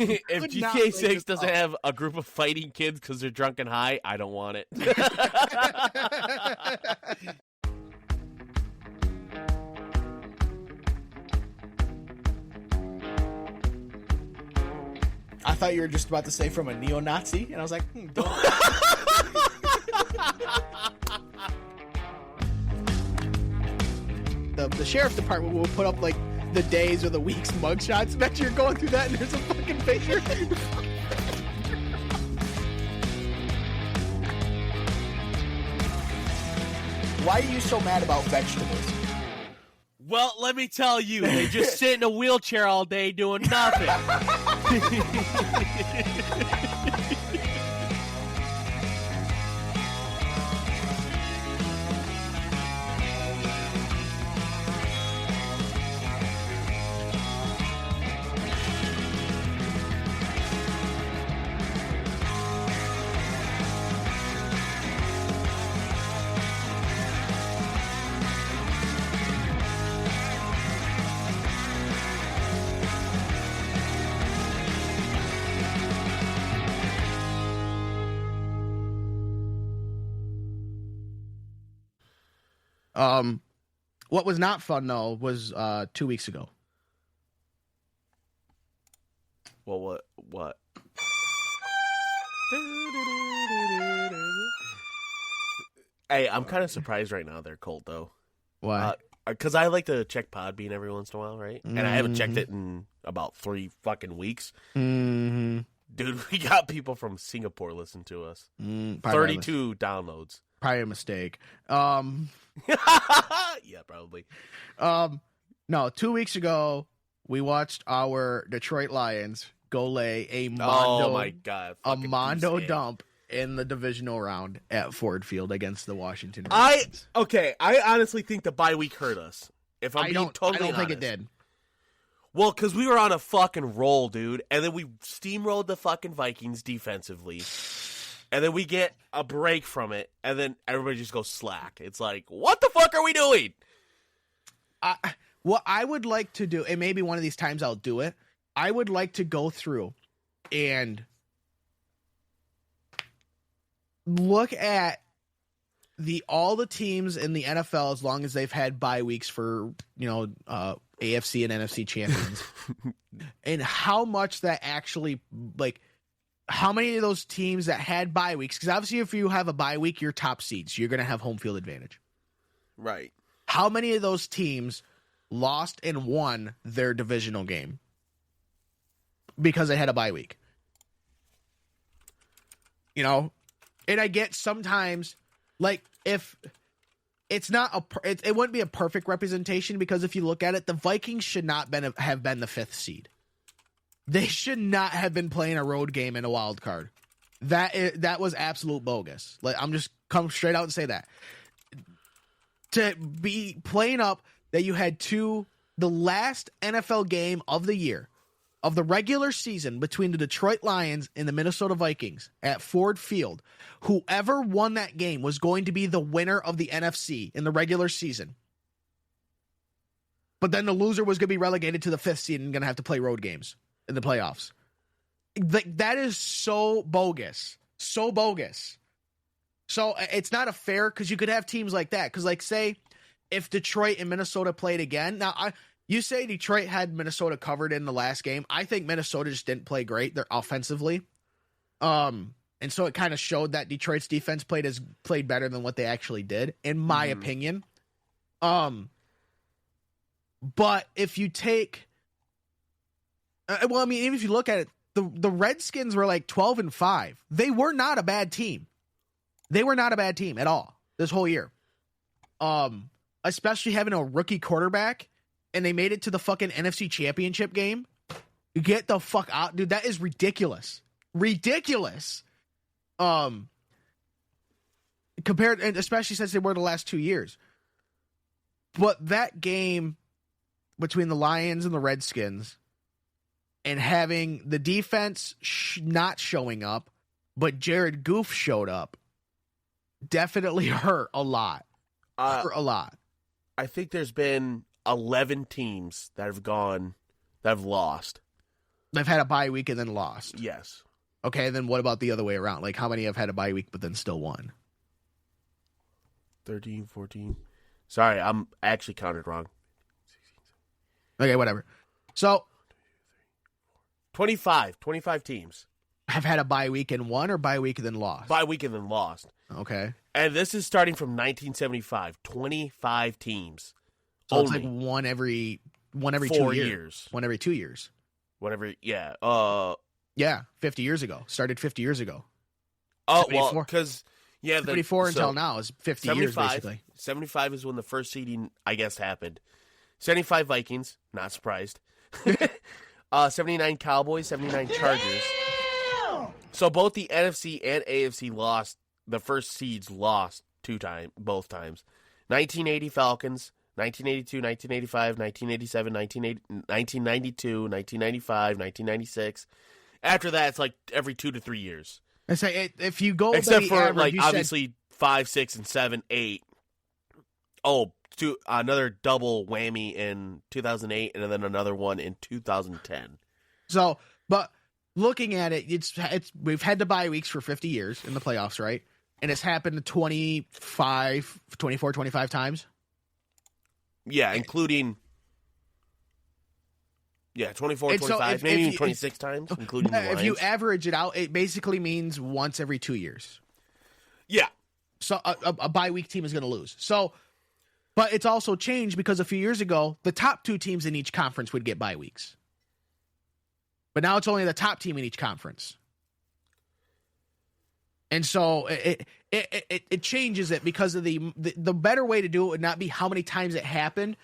If GTA 6 doesn't have a group of fighting kids because they're drunk and high, I don't want it. I thought you were just about to say from a neo-Nazi, and I was like, don't. The sheriff's department will put up like the days or the week's mugshots. Imagine you're going through that and there's a fucking picture. Why are you so mad about vegetables? Well, let me tell you, they just sit in a wheelchair all day doing nothing. What was not fun though was 2 weeks ago. Well, what? Hey, I'm kind of surprised right now they're cold though. Why? Because I like to check Podbean every once in a while, right? And I haven't checked it in about 3 fucking weeks. Mm-hmm. Dude, we got people from Singapore listening to us. 32 downloads. Probably a mistake. Yeah, probably. No, 2 weeks ago we watched our Detroit Lions go lay a Mondo dump in the divisional round at Ford Field against the Washington Redskins. I honestly think the bye week hurt us. If I'm being totally honest. I don't think it did. Well, because we were on a fucking roll, dude, and then we steamrolled the fucking Vikings defensively, and then we get a break from it, and then everybody just goes slack. It's like, what the fuck are we doing? What I would like to do, and maybe one of these times I'll do it, I would like to go through and look at all the teams in the NFL as long as they've had bye weeks for, AFC and NFC champions and how much that actually, like, how many of those teams that had bye weeks, because obviously if you have a bye week, you're top seeds, you're going to have home field advantage. Right. How many of those teams lost and won their divisional game because they had a bye week? And I get sometimes, like, if it's not it wouldn't be a perfect representation, because if you look at it, the Vikings should not have been the 5th seed. They should not have been playing a road game in a wild card. That was absolute bogus. Like, I'm just come straight out and say that. To be playing up that you had the last NFL game of the year, of the regular season, between the Detroit Lions and the Minnesota Vikings at Ford Field. Whoever won that game was going to be the winner of the NFC in the regular season. But then the loser was going to be relegated to the 5th seed and going to have to play road games in the playoffs. That is so bogus. So bogus. So it's not a fair, because you could have teams like that. Because, like, say, if Detroit and Minnesota played again. Now, you say Detroit had Minnesota covered in the last game. I think Minnesota just didn't play great. They're offensively. And so it kind of showed that Detroit's defense played better than what they actually did, in my opinion. But if you take, even if you look at it, the Redskins were like 12-5. They were not a bad team. They were not a bad team at all this whole year. Especially having a rookie quarterback, and they made it to the fucking NFC Championship game. Get the fuck out, dude. That is ridiculous. Ridiculous. Compared, and especially since they were the last 2 years. But that game between the Lions and the Redskins, and having the defense not showing up, but Jared Goff showed up, definitely hurt a lot. Hurt a lot. I think there's been 11 teams that have lost. They've had a bye week and then lost. Yes. Okay, then what about the other way around? Like, how many have had a bye week but then still won? 13, 14. Sorry, I'm actually counted wrong. Okay, whatever. So 25 teams. Have had a bye week and won or bye week and then lost? Bye week and then lost. Okay. And this is starting from 1975. 25 teams. So only. it's like one every 4 4 years. years. One every 2 years. Whatever, yeah. Yeah, 50 years ago. Started 50 years ago. Oh, 74. well, because, yeah. 74 until now is 50 years, basically. 75 is when the first seeding, I guess, happened. 75 Vikings, not surprised. 79 Cowboys, 79 Chargers. So both the NFC and AFC lost. The first seeds lost both times. 1980 Falcons, 1982, 1985, 1987, 1992, 1995, 1996. After that, it's like every 2 to 3 years. I say if you go except by the for average, like you obviously 5, 6, and 7, 8. Oh, another double whammy in 2008, and then another one in 2010. So, but looking at it, it's we've had the bye weeks for 50 years in the playoffs, right? And it's happened 24, 25 times. Yeah, including 24, And so 25, maybe even 26 times, including the if you Lions. average it out, it basically means once every 2 years. Yeah. So a bye week team is going to lose. So, but it's also changed because a few years ago, the top 2 teams in each conference would get bye weeks. But now it's only the top team in each conference. And so it changes it because of the better way to do it would not be how many times it happened,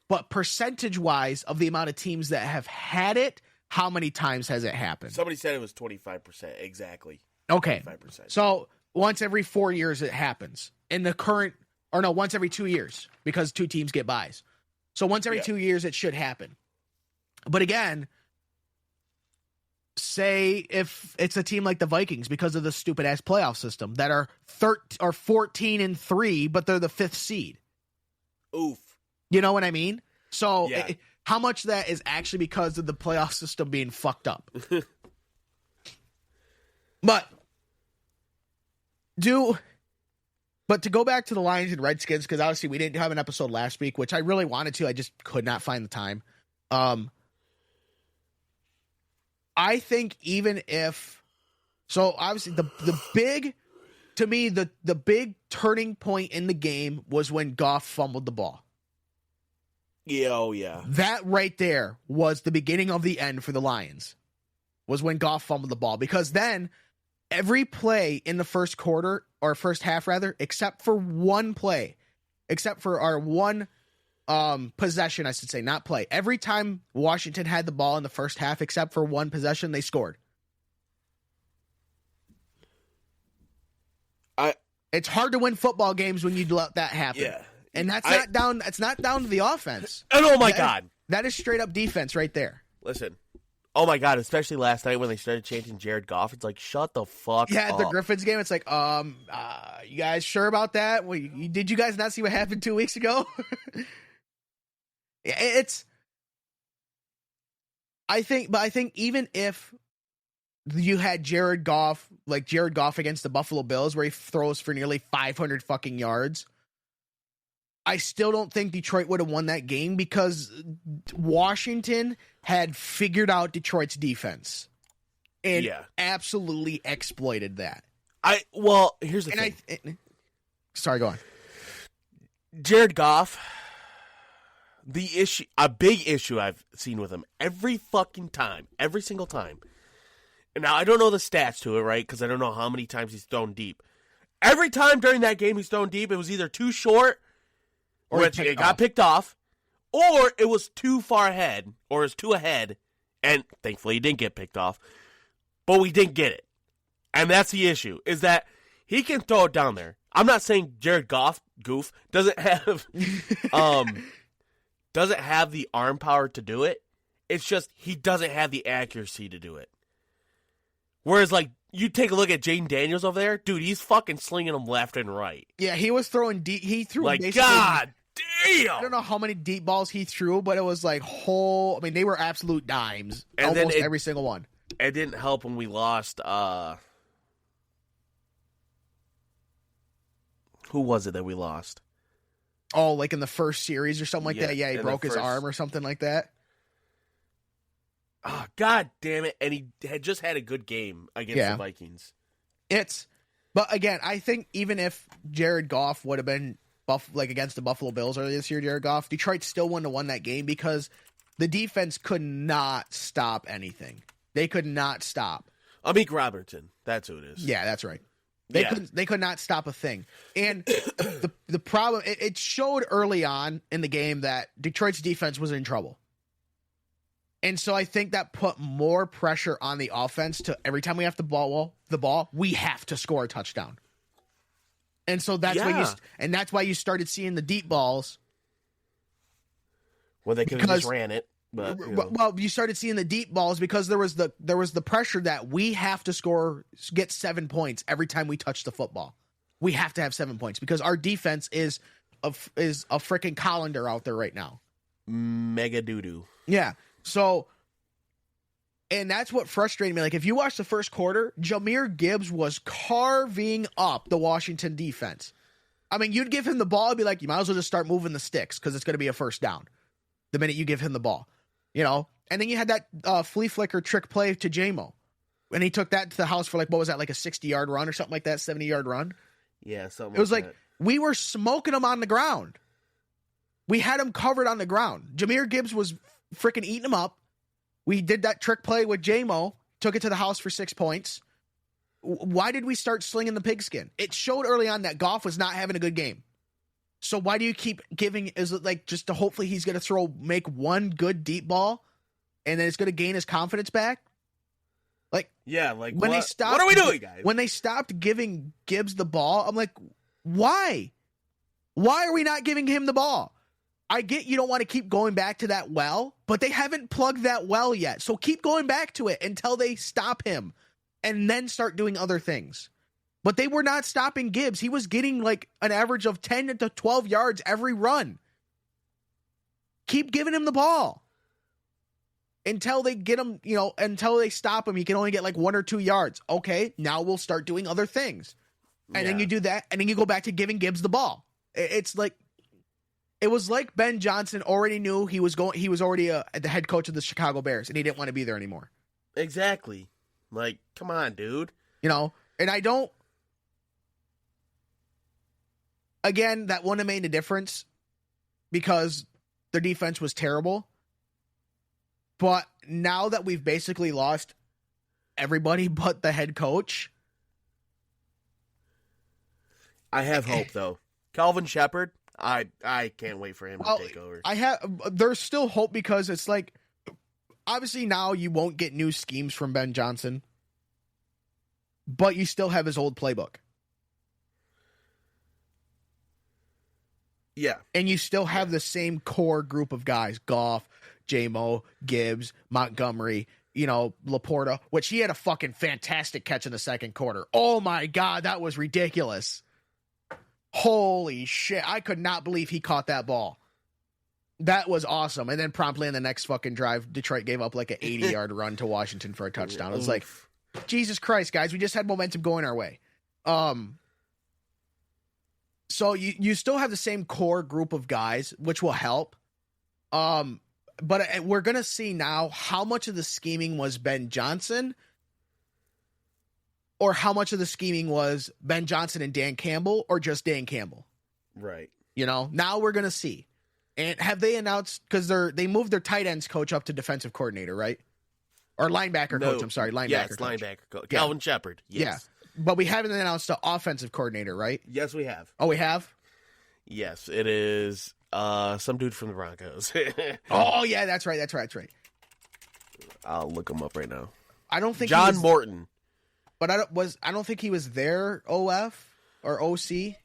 but percentage-wise of the amount of teams that have had it, how many times has it happened? Somebody said it was 25%, exactly. Okay. 25%. So once every 4 years it happens. In the current, or no, once every 2 years because 2 teams get buys. So once every 2 years it should happen. But again, say if it's a team like the Vikings because of the stupid-ass playoff system that are 14-3, but they're the 5th seed. Oof. You know what I mean? So Yeah. how much of that is actually because of the playoff system being fucked up? But to go back to the Lions and Redskins, because obviously we didn't have an episode last week, which I really wanted to. I just could not find the time. I think even if... So obviously the big... To me, the big turning point in the game was when Goff fumbled the ball. Yeah, oh yeah. That right there was the beginning of the end for the Lions, was when Goff fumbled the ball. Because then every play in the first quarter, or first half rather, except for one play, except for our one possession, I should say, not play. Every time Washington had the ball in the first half, except for one possession, they scored. It's hard to win football games when you let that happen. Yeah. And that's not down. That's not down to the offense. And oh my God. That is straight up defense right there. Listen. Oh my God, especially last night when they started chanting Jared Goff. It's like, shut the fuck Yeah, up. at the Griffins game, it's like, you guys sure about that? Did you guys not see what happened 2 weeks ago? I think even if you had Jared Goff against the Buffalo Bills, where he throws for nearly 500 fucking yards, I still don't think Detroit would have won that game because Washington had figured out Detroit's defense and absolutely exploited that. Here's the thing. Sorry, go on. Jared Goff, a big issue I've seen with him every fucking time, every single time. And now I don't know the stats to it, right? Because I don't know how many times he's thrown deep. Every time during that game he's thrown deep, it was either too short, or it got picked off, or it was too far ahead, or it was too ahead, and thankfully he didn't get picked off, but we didn't get it. And that's the issue, is that he can throw it down there. I'm not saying Jared Goff, doesn't have the arm power to do it. It's just he doesn't have the accuracy to do it. Whereas, like, you take a look at Jaden Daniels over there, dude, he's fucking slinging them left and right. Yeah, he was throwing deep. He threw like, basically, God Damn! I don't know how many deep balls he threw, but it was like I mean, they were absolute dimes. And then almost every single one. It didn't help when we lost, who was it that we lost? Oh, like in the first series or something like that? Yeah, he in broke the his first- arm or something like that. Oh, God damn it. And he had just had a good game against Yeah. the Vikings. But again, I think even if Jared Goff would have been against the Buffalo Bills earlier this year, Jared Goff, Detroit still wouldn't have won that game because the defense could not stop anything. They could not stop. Amik Robertson. That's who it is. Yeah, that's right. Yeah. They could not stop a thing. And the problem, it showed early on in the game that Detroit's defense was in trouble. And so I think that put more pressure on the offense to every time we have the ball, we have to score a touchdown. And so that's that's why you started seeing the deep balls. Well, they could have just ran it. But, Well, you started seeing the deep balls because there was the pressure that we have to get 7 points every time we touch the football. We have to have 7 points because our defense is a freaking colander out there right now. Mega doo-doo. Yeah. So, and that's what frustrated me. Like, if you watch the first quarter, Jahmyr Gibbs was carving up the Washington defense. I mean, you'd give him the ball and be like, you might as well just start moving the sticks because it's going to be a first down the minute you give him the ball, you know? And then you had that flea flicker trick play to J-Mo. And he took that to the house for like, what was that, like a 60-yard run or something like that, 70-yard run? Yeah, something It was like that. we were smoking him on the ground. We had him covered on the ground. Jahmyr Gibbs was freaking eating him up. We did that trick play with J-Mo, took it to the house for 6 points. Why did we start slinging the pigskin? It showed early on that Goff was not having a good game. So why do you keep giving? Is it like just to hopefully he's going to make one good deep ball and then it's going to gain his confidence back? Like, Yeah, like, when what? they stopped, What are we doing, guys? When they stopped giving Gibbs the ball, I'm like, why? Why are we not giving him the ball? I get you don't want to keep going back to that well, but they haven't plugged that well yet. So keep going back to it until they stop him and then start doing other things. But they were not stopping Gibbs. He was getting like an average of 10 to 12 yards every run. Keep giving him the ball. Until they get him, until they stop him, he can only get like 1 or 2 yards. Okay, now we'll start doing other things. And then you do that, and then you go back to giving Gibbs the ball. It's like, it was like Ben Johnson already knew he was already the head coach of the Chicago Bears, and he didn't want to be there anymore. Exactly. Like, come on, dude. And I don't, again, that wouldn't have made a difference because their defense was terrible. But now that we've basically lost everybody but the head coach, I have hope, though. Calvin Shepard, I can't wait for him to take over. There's still hope because it's like, obviously now you won't get new schemes from Ben Johnson, but you still have his old playbook. Yeah. And you still have the same core group of guys, Goff, J-Mo, Gibbs, Montgomery, Laporta, which he had a fucking fantastic catch in the second quarter. Oh my God, that was ridiculous. Holy shit. I could not believe he caught that ball. That was awesome. And then promptly in the next fucking drive, Detroit gave up like an 80-yard run to Washington for a touchdown. It was like, Jesus Christ, guys, we just had momentum going our way. So you still have the same core group of guys, which will help. But we're going to see now how much of the scheming was Ben Johnson or how much of the scheming was Ben Johnson and Dan Campbell or just Dan Campbell. Right. Now we're going to see. And have they announced, because they moved their tight ends coach up to defensive coordinator, right? Or linebacker coach, I'm sorry, linebacker yes, coach. linebacker coach. Calvin Shepard, yes. Yeah, but we haven't announced the offensive coordinator, right? Yes, we have. Oh, we have? Yes, it is some dude from the Broncos. Oh, yeah, that's right. I'll look him up right now. I don't think John Morton. But I don't think he was there, OF or OC.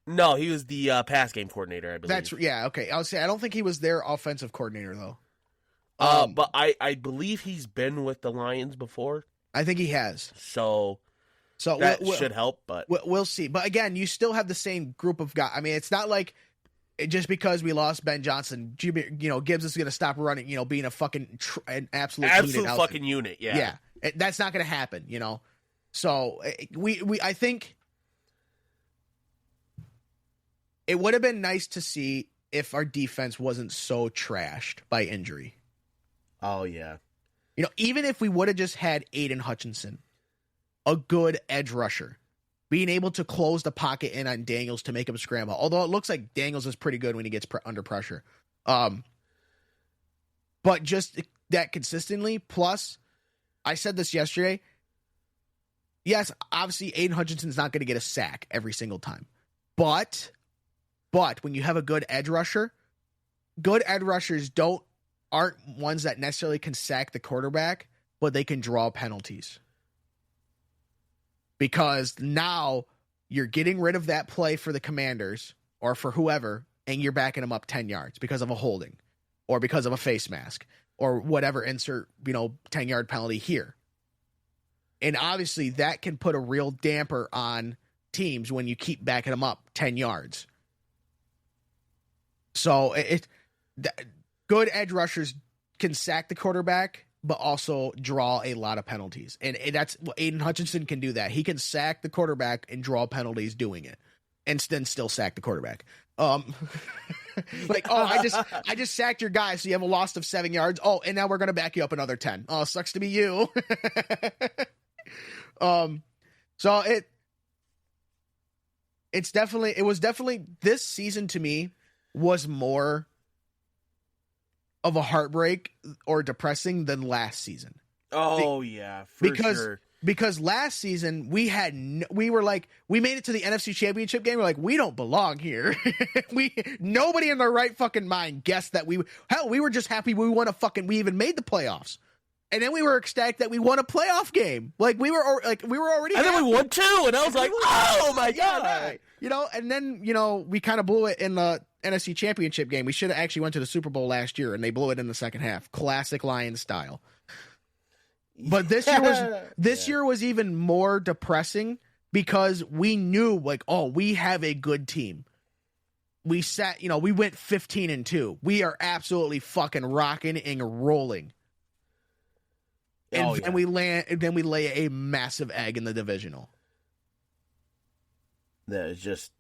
No, he was the pass game coordinator, I believe. Okay. I would say I don't think he was their offensive coordinator though. But I believe he's been with the Lions before. I think he has. So that should help, but we'll see. But again, you still have the same group of guys. I mean, it's not like just because we lost Ben Johnson, Gibbs is going to stop running, being a fucking an absolute unit fucking unit. Yeah. That's not going to happen, So I think it would have been nice to see if our defense wasn't so trashed by injury. Oh yeah. Even if we would have just had Aiden Hutchinson, a good edge rusher, being able to close the pocket in on Daniels to make him scramble. Although it looks like Daniels is pretty good when he gets under pressure. But just that consistently. Plus, I said this yesterday. Yes, obviously Aiden Hutchinson's not going to get a sack every single time. But when you have a good edge rusher, good edge rushers aren't ones that necessarily can sack the quarterback, but they can draw penalties. Because now you're getting rid of that play for the Commanders or for whoever, and you're backing them up 10 yards because of a holding or because of a face mask or whatever, insert, 10-yard penalty here. And obviously that can put a real damper on teams when you keep backing them up 10 yards. So good edge rushers can sack the quarterback, but also draw a lot of penalties. And that's what Aiden Hutchinson can do that. He can sack the quarterback and draw penalties doing it and then still sack the quarterback. I just sacked your guy. So you have a loss of 7 yards. Oh, and now we're going to back you up another 10. Oh, sucks to be you. So it was definitely this season to me was more of a heartbreak or depressing than last season. Oh yeah, sure. Because last season we made it to the NFC Championship game. We're like, we don't belong here. Nobody in their right fucking mind guessed that we were just happy we even made the playoffs. And then we were ecstatic that we won a playoff game. Like we were already. And then we won 2, and I was like, oh my god, right. And then we kind of blew it in the NFC Championship game. We should have actually went to the Super Bowl last year, and they blew it in the second half, classic Lions style. But this year was even more depressing because we knew we have a good team. We we went 15-2. We are absolutely fucking rocking and rolling. And then we lay a massive egg in the divisional. That is just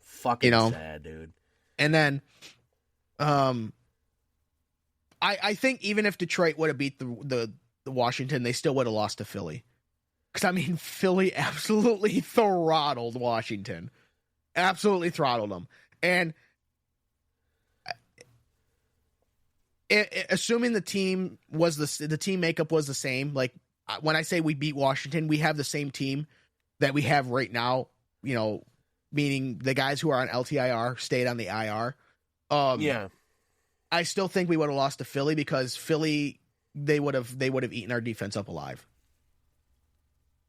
fucking sad, dude. And then, I think even if Detroit would have beat the Washington, they still would have lost to Philly. Because Philly absolutely throttled Washington, absolutely throttled them. And assuming the team makeup was the same, like when I say we beat Washington, we have the same team that we have right now. Meaning the guys who are on LTIR stayed on the IR. Yeah, I still think we would have lost to Philly because Philly they would have eaten our defense up alive.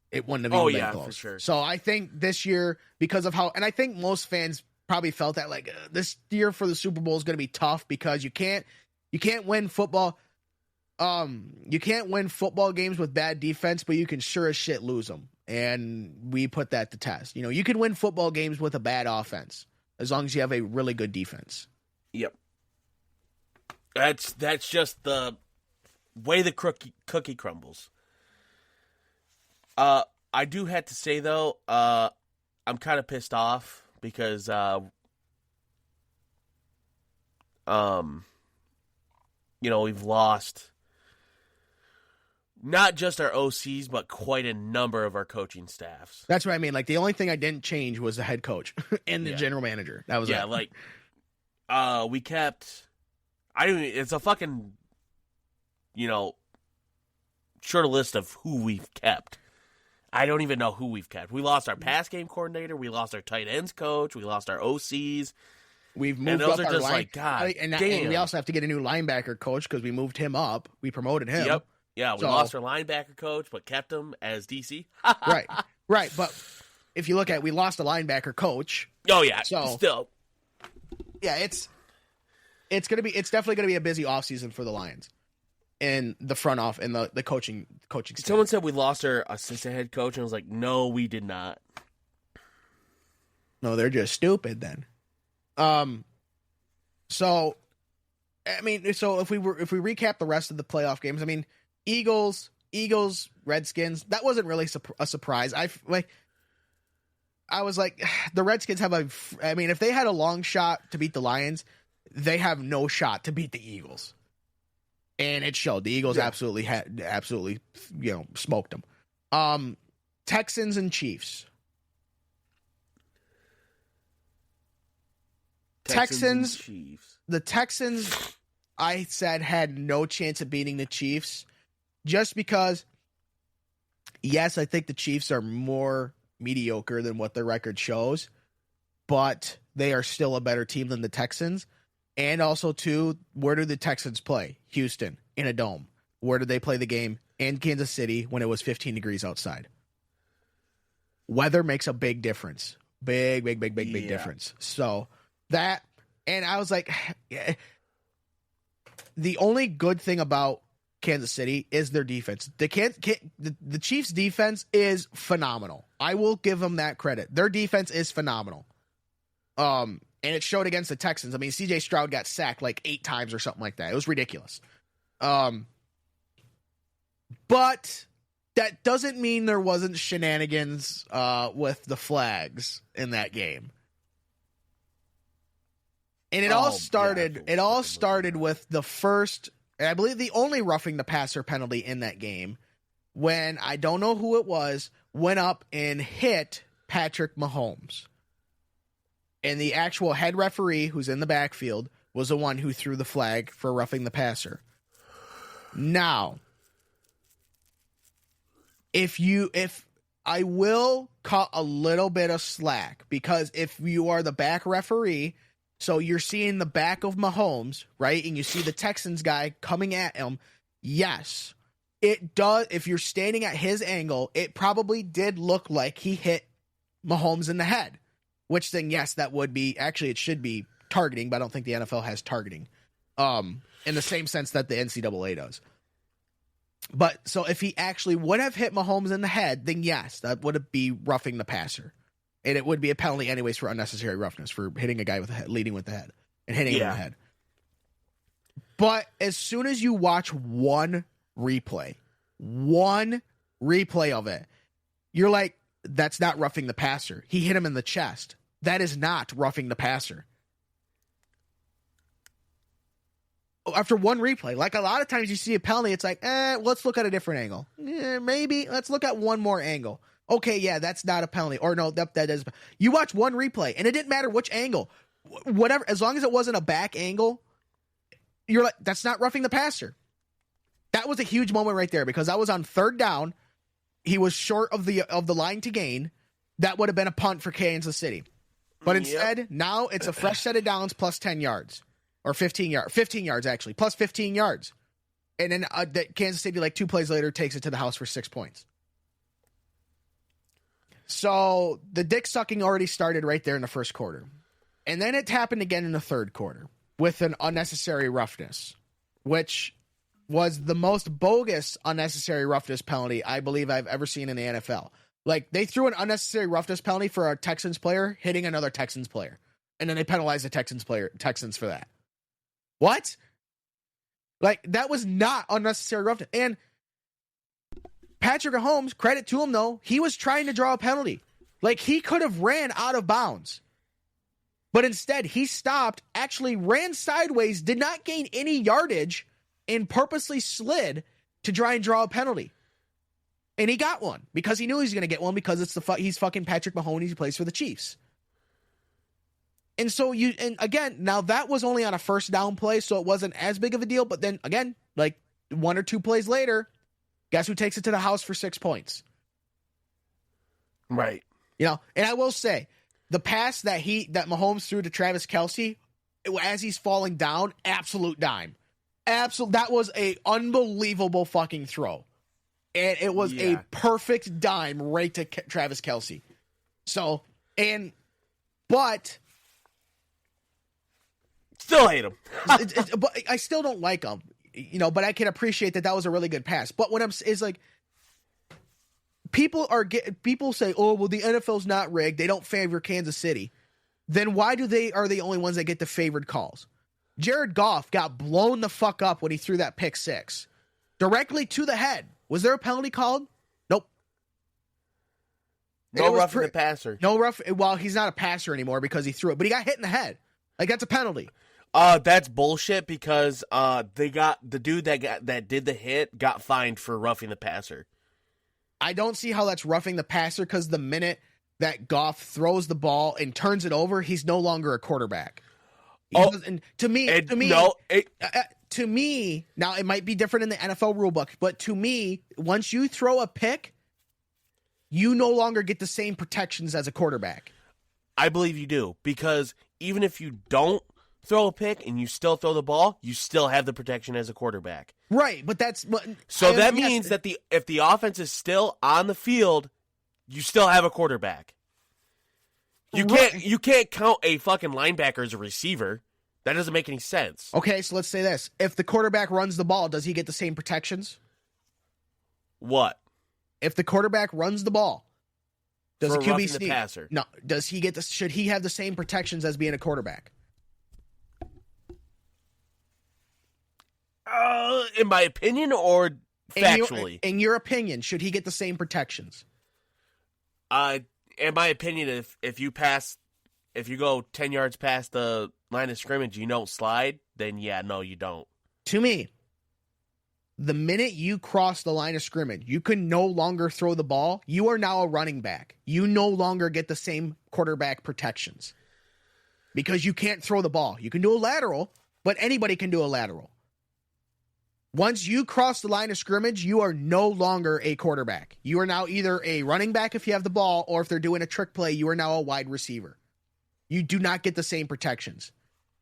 It wouldn't have even been close. For sure. So I think this year, because of how, and I think most fans probably felt that this year for the Super Bowl is going to be tough because you can't win football. You can't win football games with bad defense, but you can sure as shit lose them. And we put that to test. You can win football games with a bad offense as long as you have a really good defense. Yep. That's just the way the cookie crumbles. I do have to say though, I'm kind of pissed off because we've lost not just our OCs, but quite a number of our coaching staffs. That's what I mean. Like, the only thing I didn't change was the head coach and the general manager. That was it. We kept... it's a fucking, short list of who we've kept. I don't even know who we've kept. We lost our pass game coordinator. We lost our tight ends coach. We lost our OCs. We've moved up our line. And we also have to get a new linebacker coach because we moved him up. We promoted him. Yep. Yeah, we lost our linebacker coach, but kept him as DC. Right. But if you look at it, we lost a linebacker coach. Oh yeah. So still, yeah, it's definitely gonna be a busy offseason for the Lions in the front off and the coaching staff. Someone said we lost our assistant head coach, and I was like, no, we did not. No, they're just stupid then. So, I mean, so if we recap the rest of the playoff games, I mean, Eagles, Redskins, that wasn't really a surprise. I was like, the Redskins have if they had a long shot to beat the Lions, they have no shot to beat the Eagles. And it showed. The Eagles absolutely smoked them. Texans and Chiefs. Texans, Chiefs. The Texans, I said, had no chance of beating the Chiefs just because, yes, I think the Chiefs are more mediocre than what their record shows, but they are still a better team than the Texans. And also, too, where do the Texans play? Houston, in a dome. Where did they play the game? In Kansas City when it was 15 degrees outside. Weather makes a big difference. Big difference. So that, and I was like, the only good thing about Kansas City is their defense. The Chiefs' defense is phenomenal. I will give them that credit. Their defense is phenomenal. And it showed against the Texans. I mean, CJ Stroud got sacked like 8 times or something like that. It was ridiculous. But that doesn't mean there wasn't shenanigans with the flags in that game. And it all started with the first, and I believe the only roughing the passer penalty in that game, when I don't know who it was, went up and hit Patrick Mahomes. And the actual head referee, who's in the backfield, was the one who threw the flag for roughing the passer. Now, if I will cut a little bit of slack, because if you are the back referee, so you're seeing the back of Mahomes, right? And you see the Texans guy coming at him. Yes, it does. If you're standing at his angle, it probably did look like he hit Mahomes in the head, which then, yes, that would be, actually it should be targeting, but I don't think the NFL has targeting in the same sense that the NCAA does. But so if he actually would have hit Mahomes in the head, then yes, that would be roughing the passer. And it would be a penalty anyways for unnecessary roughness, for hitting a guy with the head, leading with the head, and hitting him in the head. But as soon as you watch one replay of it, you're like, that's not roughing the passer. He hit him in the chest. That is not roughing the passer. After one replay, like a lot of times you see a penalty, it's like, let's look at a different angle. Maybe let's look at one more angle. Okay, yeah, that's not a penalty. Or no, that is. You watch one replay, and it didn't matter which angle. Whatever, as long as it wasn't a back angle, you're like, that's not roughing the passer. That was a huge moment right there, because that was on third down. He was short of the line to gain. That would have been a punt for Kansas City. But instead, now it's a fresh set of downs plus 10 yards. Or 15 yards, actually, plus 15 yards. And then Kansas City, like 2 plays later, takes it to the house for 6 points. So the dick sucking already started right there in the first quarter. And then it happened again in the third quarter with an unnecessary roughness, which was the most bogus unnecessary roughness penalty I believe I've ever seen in the NFL. Like, they threw an unnecessary roughness penalty for a Texans player hitting another Texans player. And then they penalized the Texans for that. What? Like, that was not unnecessary roughness. And Patrick Mahomes, credit to him, though, he was trying to draw a penalty. Like, he could have ran out of bounds. But instead, he stopped, actually ran sideways, did not gain any yardage, and purposely slid to try and draw a penalty. And he got one, because he knew he was going to get one, because he's fucking Patrick Mahomes, he plays for the Chiefs. And so and again, now that was only on a first down play, so it wasn't as big of a deal. But then again, like 1 or 2 plays later, guess who takes it to the house for 6 points? Right. You know, and I will say, the pass that Mahomes threw to Travis Kelce, as he's falling down, absolute dime. That was a unbelievable fucking throw. And it was a perfect dime right to Travis Kelce. So, but still hate him. But I still don't like him, you know, but I can appreciate that was a really good pass. But what it's like, people say, oh, well, the NFL's not rigged, they don't favor Kansas City. Then why are they the only ones that get the favored calls? Jared Goff got blown the fuck up when he threw that pick six. Directly to the head. Was there a penalty called? Nope. No roughing the passer. No rough. Well, he's not a passer anymore because he threw it, but he got hit in the head. Like, that's a penalty. That's bullshit because they got the dude that did the hit got fined for roughing the passer. I don't see how that's roughing the passer because the minute that Goff throws the ball and turns it over, he's no longer a quarterback. And to me, now it might be different in the NFL rulebook, but to me, once you throw a pick, you no longer get the same protections as a quarterback. I believe you do, because even if you don't throw a pick and you still throw the ball, you still have the protection as a quarterback. Right, but that's... So that means that if the offense is still on the field, you still have a quarterback. You can't count a fucking linebacker as a receiver. That doesn't make any sense. Okay, so let's say this. If the quarterback runs the ball, does he get the same protections? What? If the quarterback runs the ball, does For the QB roughing sneak? the passer. No, does he get should he have the same protections as being a quarterback? In my opinion or factually? In your opinion, should he get the same protections? In my opinion, if you go 10 yards past the line of scrimmage, you don't slide, then yeah, no, you don't. To me, the minute you cross the line of scrimmage, you can no longer throw the ball. You are now a running back. You no longer get the same quarterback protections because you can't throw the ball. You can do a lateral, but anybody can do a lateral. Once you cross the line of scrimmage, you are no longer a quarterback. You are now either a running back if you have the ball, or if they're doing a trick play, you are now a wide receiver. You do not get the same protections.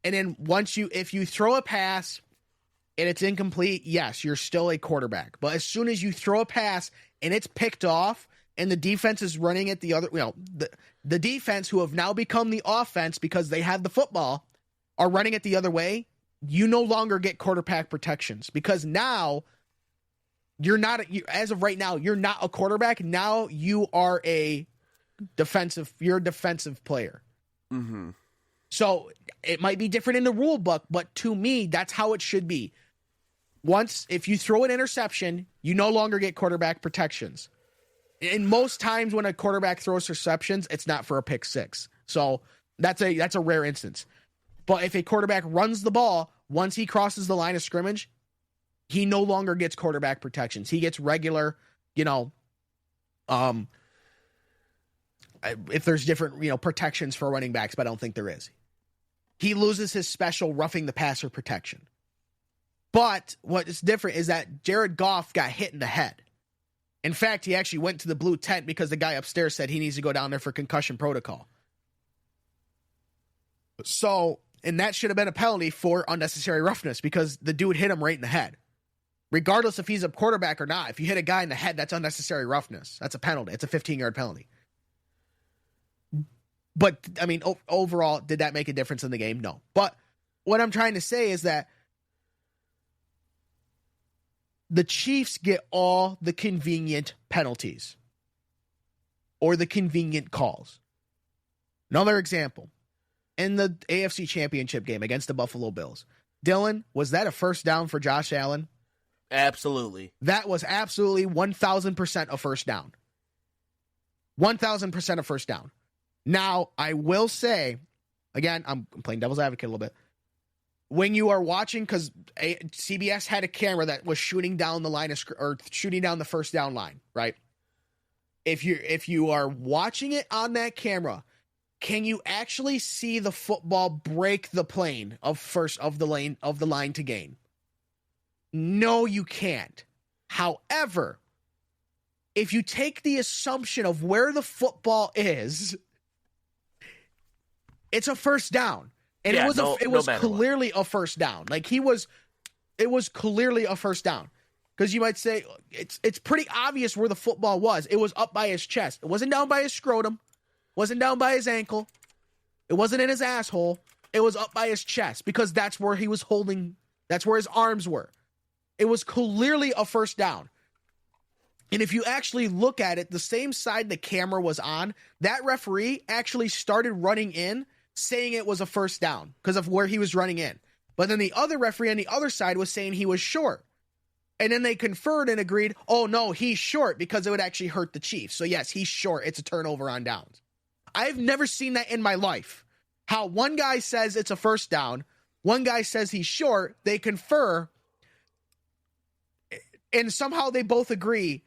And then if you throw a pass and it's incomplete, yes, you're still a quarterback. But as soon as you throw a pass and it's picked off and the defense is running it the other, the defense, who have now become the offense because they have the football, are running it the other way, you no longer get quarterback protections because now as of right now, you're not a quarterback. Now you are you're a defensive player. Mm-hmm. So it might be different in the rule book, but to me, that's how it should be. If you throw an interception, you no longer get quarterback protections. And most times when a quarterback throws interceptions, it's not for a pick six. So that's a rare instance. But if a quarterback runs the ball, once he crosses the line of scrimmage, he no longer gets quarterback protections. He gets regular, if there's different, protections for running backs, but I don't think there is. He loses his special roughing the passer protection. But what is different is that Jared Goff got hit in the head. In fact, he actually went to the blue tent because the guy upstairs said he needs to go down there for concussion protocol. So, and that should have been a penalty for unnecessary roughness because the dude hit him right in the head. Regardless if he's a quarterback or not, if you hit a guy in the head, that's unnecessary roughness. That's a penalty. It's a 15-yard penalty. But, I mean, overall, did that make a difference in the game? No. But what I'm trying to say is that the Chiefs get all the convenient penalties or the convenient calls. Another example. In the AFC Championship game against the Buffalo Bills, Dylan, was that a first down for Josh Allen? Absolutely. That was absolutely 1,000% a first down. 1,000% a first down. Now, I will say, again, I'm playing devil's advocate a little bit. When you are watching, because CBS had a camera that was shooting down the line or shooting down the first down line, right? If you are watching it on that camera, can you actually see the football break the plane of the line to gain? No, you can't. However, if you take the assumption of where the football is, it's a first down. And yeah, it was clearly a first down. It was clearly a first down. Because you might say it's pretty obvious where the football was. It was up by his chest. It wasn't down by his scrotum. Wasn't down by his ankle. It wasn't in his asshole. It was up by his chest because that's where he was holding. That's where his arms were. It was clearly a first down. And if you actually look at it, the same side the camera was on, that referee actually started running in saying it was a first down because of where he was running in. But then the other referee on the other side was saying he was short. And then they conferred and agreed, oh, no, he's short because it would actually hurt the Chiefs. So, yes, he's short. It's a turnover on downs. I've never seen that in my life. How one guy says it's a first down, one guy says he's short, they confer, and somehow they both agree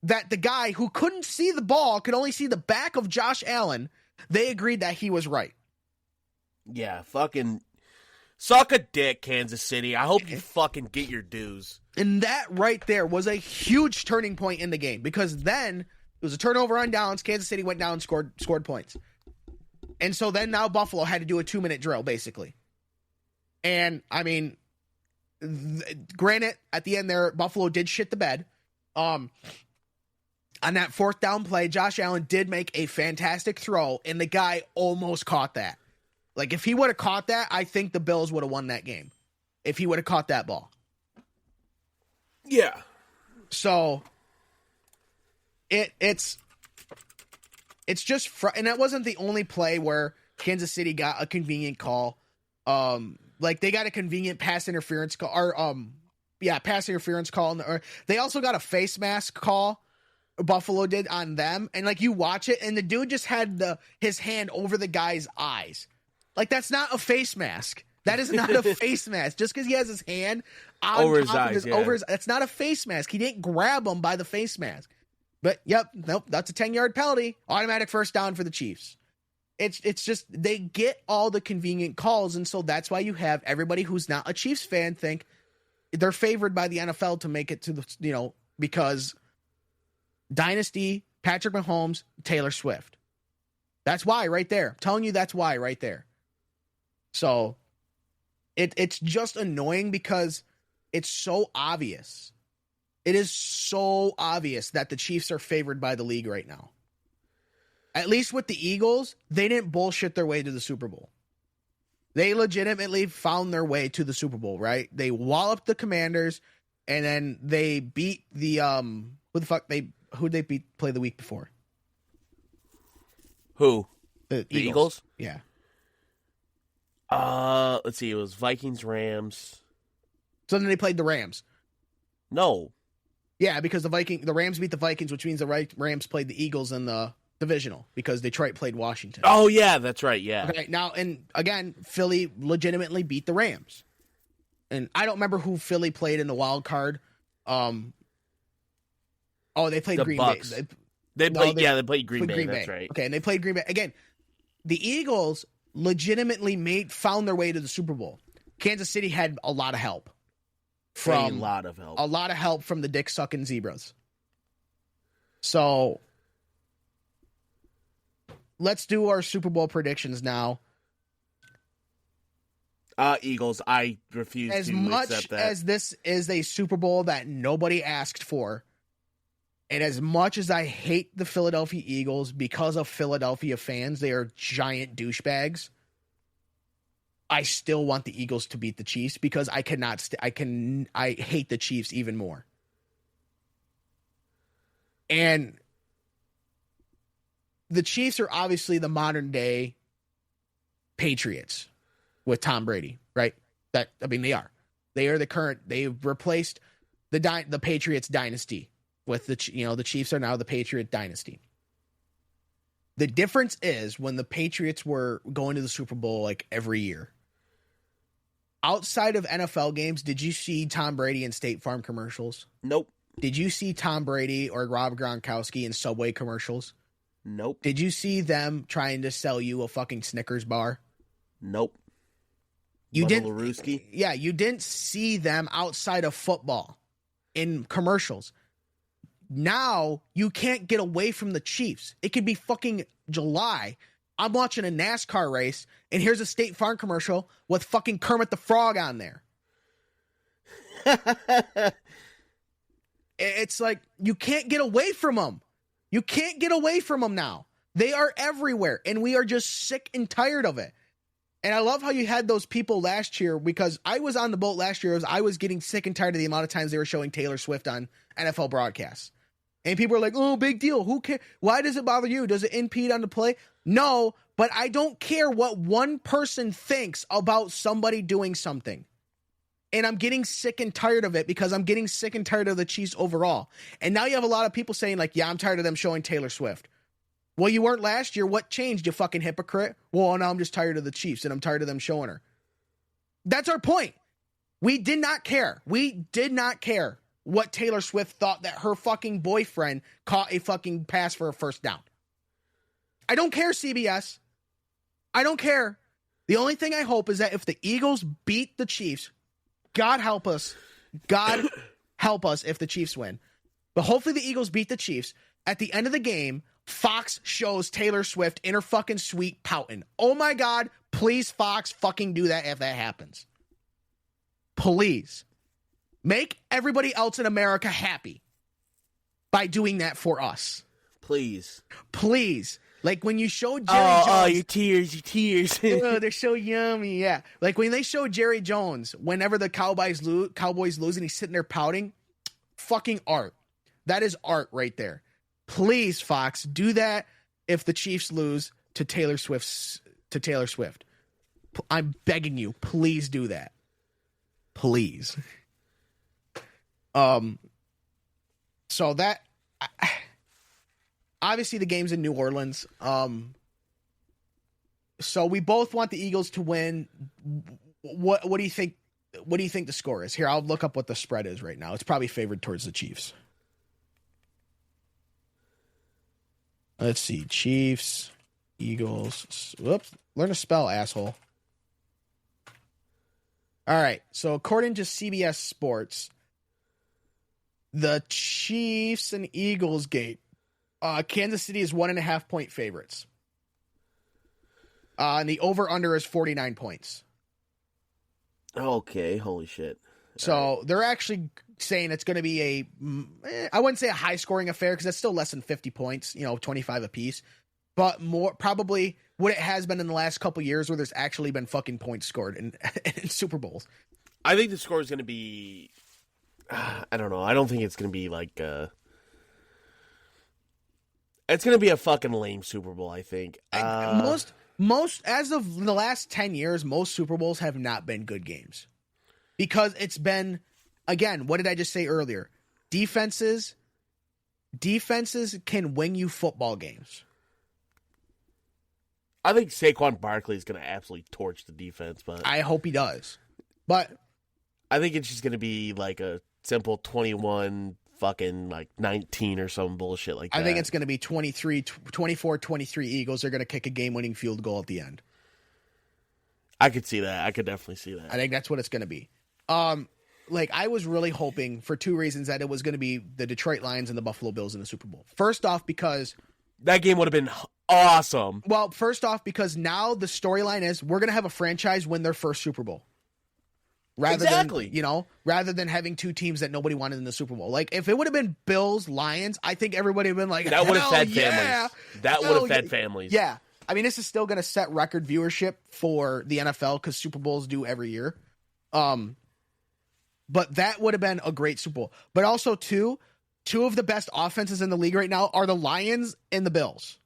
that the guy who couldn't see the ball, could only see the back of Josh Allen, they agreed that he was right. Yeah, fucking suck a dick, Kansas City. I hope you fucking get your dues. And that right there was a huge turning point in the game, because then it was a turnover on downs. Kansas City went down, scored points. And so then now Buffalo had to do a 2-minute drill, basically. And, I mean, granted, at the end there, Buffalo did shit the bed. On that fourth down play, Josh Allen did make a fantastic throw, and the guy almost caught that. Like, if he would have caught that, I think the Bills would have won that game. If he would have caught that ball. Yeah. So, it's just, and that wasn't the only play where Kansas City got a convenient call. Like, they got a convenient pass interference call, or, pass interference call. Or they also got a face mask call, Buffalo did, on them. And, like, you watch it, and the dude just had his hand over the guy's eyes. Like, that's not a face mask. That is not a face mask. Just because he has his hand on over top his of eyes, his, over his, that's not a face mask. He didn't grab him by the face mask. But, nope, that's a 10-yard penalty. Automatic first down for the Chiefs. It's just, they get all the convenient calls, and so that's why you have everybody who's not a Chiefs fan think they're favored by the NFL to make it to the, because Dynasty, Patrick Mahomes, Taylor Swift. That's why right there. I'm telling you, that's why right there. So it's just annoying because it's so obvious. It is so obvious that the Chiefs are favored by the league right now. At least with the Eagles, they didn't bullshit their way to the Super Bowl. They legitimately found their way to the Super Bowl, right? They walloped the Commanders, and then they beat the who'd they play the week before? Who? The Eagles? Yeah. Let's see. It was Vikings, Rams. So then they played the Rams. No. Yeah, because the Rams beat the Vikings, which means the Rams played the Eagles in the divisional because Detroit played Washington. Oh, yeah, that's right, yeah. Okay, now, and again, Philly legitimately beat the Rams. And I don't remember who Philly played in the wild card. They played the Green Bucks. Bay. They played Green Bay, that's right. Okay, and they played Green Bay. Again, the Eagles legitimately found their way to the Super Bowl. Kansas City had a lot of help. A lot of help from the dick sucking Zebras. So let's do our Super Bowl predictions now. Eagles. I refuse to accept that. As this is a Super Bowl that nobody asked for, and as much as I hate the Philadelphia Eagles because of Philadelphia fans, they are giant douchebags. I still want the Eagles to beat the Chiefs because I hate the Chiefs even more. And the Chiefs are obviously the modern day Patriots with Tom Brady, right? They are. They are the current. They've replaced the Patriots dynasty with the Chiefs are now the Patriot dynasty. The difference is when the Patriots were going to the Super Bowl like every year. Outside of NFL games, did you see Tom Brady in State Farm commercials? Nope. Did you see Tom Brady or Rob Gronkowski in Subway commercials? Nope. Did you see them trying to sell you a fucking Snickers bar? Nope. You didn't. LaRuski? Yeah, you didn't see them outside of football in commercials. Now you can't get away from the Chiefs. It could be fucking July. I'm watching a NASCAR race, and here's a State Farm commercial with fucking Kermit the Frog on there. It's like, you can't get away from them. You can't get away from them now. They are everywhere, and we are just sick and tired of it. And I love how you had those people last year, because I was on the boat last year. I was getting sick and tired of the amount of times they were showing Taylor Swift on NFL broadcasts. And people are like, oh, big deal. Who cares? Why does it bother you? Does it impede on the play? No, but I don't care what one person thinks about somebody doing something. And I'm getting sick and tired of it because I'm getting sick and tired of the Chiefs overall. And now you have a lot of people saying like, yeah, I'm tired of them showing Taylor Swift. Well, you weren't last year. What changed, you fucking hypocrite? Well, now I'm just tired of the Chiefs and I'm tired of them showing her. That's our point. We did not care. We did not care what Taylor Swift thought that her fucking boyfriend caught a fucking pass for a first down. I don't care, CBS. I don't care. The only thing I hope is that if the Eagles beat the Chiefs, God help us. God help us if the Chiefs win. But hopefully the Eagles beat the Chiefs. At the end of the game, Fox shows Taylor Swift in her fucking suite pouting. Oh my God, please Fox fucking do that if that happens. Please. Make everybody else in America happy by doing that for us. Please. Please. Like when you show Jerry Jones. Oh, your tears. Oh, they're so yummy. Yeah. Like when they show Jerry Jones, whenever the Cowboys lose and he's sitting there pouting, fucking art. That is art right there. Please, Fox, do that if the Chiefs lose to Taylor Swift. I'm begging you, please do that. Please. So that obviously the game's in New Orleans. So we both want the Eagles to win. What do you think? What do you think the score is? Here, I'll look up what the spread is right now. It's probably favored towards the Chiefs. Let's see. Chiefs, Eagles. Whoops. Learn to spell, asshole. All right. So according to CBS Sports, the Chiefs and Eagles game, Kansas City is 1.5 point favorites. And the over-under is 49 points. Okay, holy shit. So they're actually saying it's going to be I wouldn't say a high-scoring affair because that's still less than 50 points, 25 apiece. But more probably what it has been in the last couple years where there's actually been fucking points scored in Super Bowls. I think the score is going to be... I don't know. I don't think it's going to be like... It's going to be a fucking lame Super Bowl, I think. Most as of the last 10 years, most Super Bowls have not been good games. Because it's been, again, what did I just say earlier? Defenses can win you football games. I think Saquon Barkley is going to absolutely torch the defense, but I hope he does. But I think it's just going to be like a simple 21 fucking like 19 or some bullshit like that. I think it's going to be 24-23 Eagles are going to kick a game-winning field goal at the end. I could see that. I could definitely see that. I think that's what it's going to be. Like I was really hoping for two reasons that it was going to be the Detroit Lions and the Buffalo Bills in the Super Bowl. First off, because that game would have been awesome. Well, first off, because now the storyline is we're going to have a franchise win their first Super Bowl. Rather than having two teams that nobody wanted in the Super Bowl. Like if it would have been Bills, Lions, I think everybody would have been like, that would have fed families. That would have fed families. Yeah. I mean, this is still going to set record viewership for the NFL because Super Bowls do every year. But that would have been a great Super Bowl. But also, two of the best offenses in the league right now are the Lions and the Bills.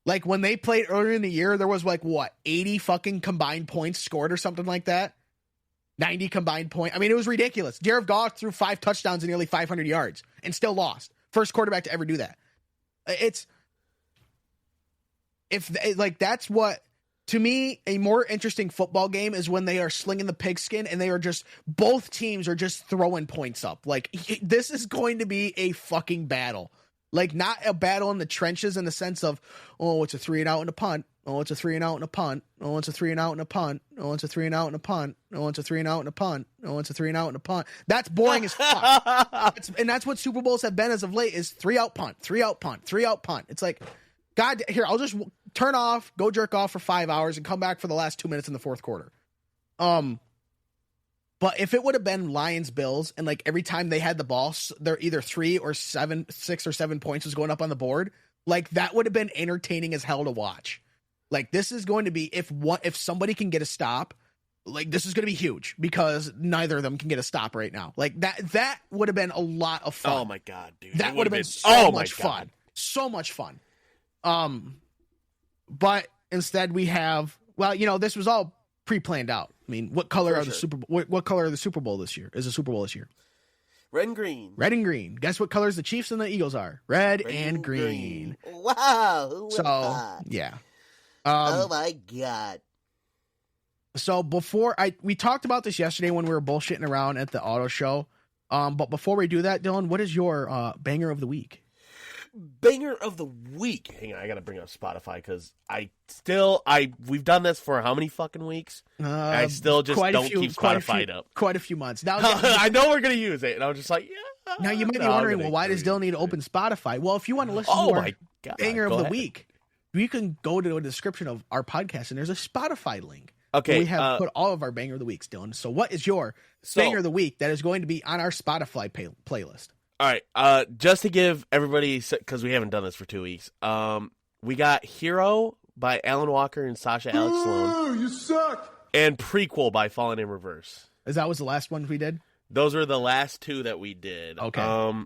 Like, when they played earlier in the year, there was, 80 fucking combined points scored or something like that? 90 combined points. I mean, it was ridiculous. Jared Goff threw 5 touchdowns and nearly 500 yards and still lost. First quarterback to ever do that. That's what... To me, a more interesting football game is when they are slinging the pigskin and they are just, both teams are just throwing points up. Like, this is going to be a fucking battle. Like, not a battle in the trenches in the sense of, oh, it's a 3-and-out and a punt. Oh, it's a 3-and-out and a punt. Oh, it's a 3-and-out and a punt. Oh, it's a 3-and-out and a punt. Oh, it's a 3-and-out and a punt. Oh, it's a 3-and-out and a punt. That's boring as fuck. And that's what Super Bowls have been as of late is 3-out punt, 3-out punt, 3-out punt. It's like, God, here, I'll just turn off, go jerk off for 5 hours, and come back for the last 2 minutes in the fourth quarter. But if it would have been Lions-Bills, and every time they had the ball, they're either 6 or 7 points was going up on the board, that would have been entertaining as hell to watch. This is going to be, if somebody can get a stop, this is going to be huge because neither of them can get a stop right now. That would have been a lot of fun. Oh my God, dude. That would have been so much fun. So much fun. But instead we have, well, this was all pre-planned out. I mean, what color are the Super Bowl? What color are the Super Bowl this year? Is the Super Bowl this year? Red and green. Red and green. Guess what colors the Chiefs and the Eagles are? Red and green. Wow. Who would So have thought? yeah. Oh my God. So we talked about this yesterday when we were bullshitting around at the auto show. But before we do that, Dylan, what is your banger of the week? Banger of the week. Hang on, I gotta bring up Spotify because we've done this for how many fucking weeks? I still just don't keep Spotify up. Quite a few months now. I know we're gonna use it, and I'm just like, yeah. Now you might be wondering, well, why does Dylan need to open Spotify? Well, if you want to listen to our banger of the week, you can go to the description of our podcast, and there's a Spotify link. Okay, we have put all of our banger of the weeks, Dylan. So, what is your banger of the week that is going to be on our Spotify playlist? All right, just to give everybody, because we haven't done this for 2 weeks, we got Hero by Alan Walker and Sasha Alex Sloan. You suck! And Prequel by Fallen in Reverse. That was the last one we did? Those were the last two that we did. Okay.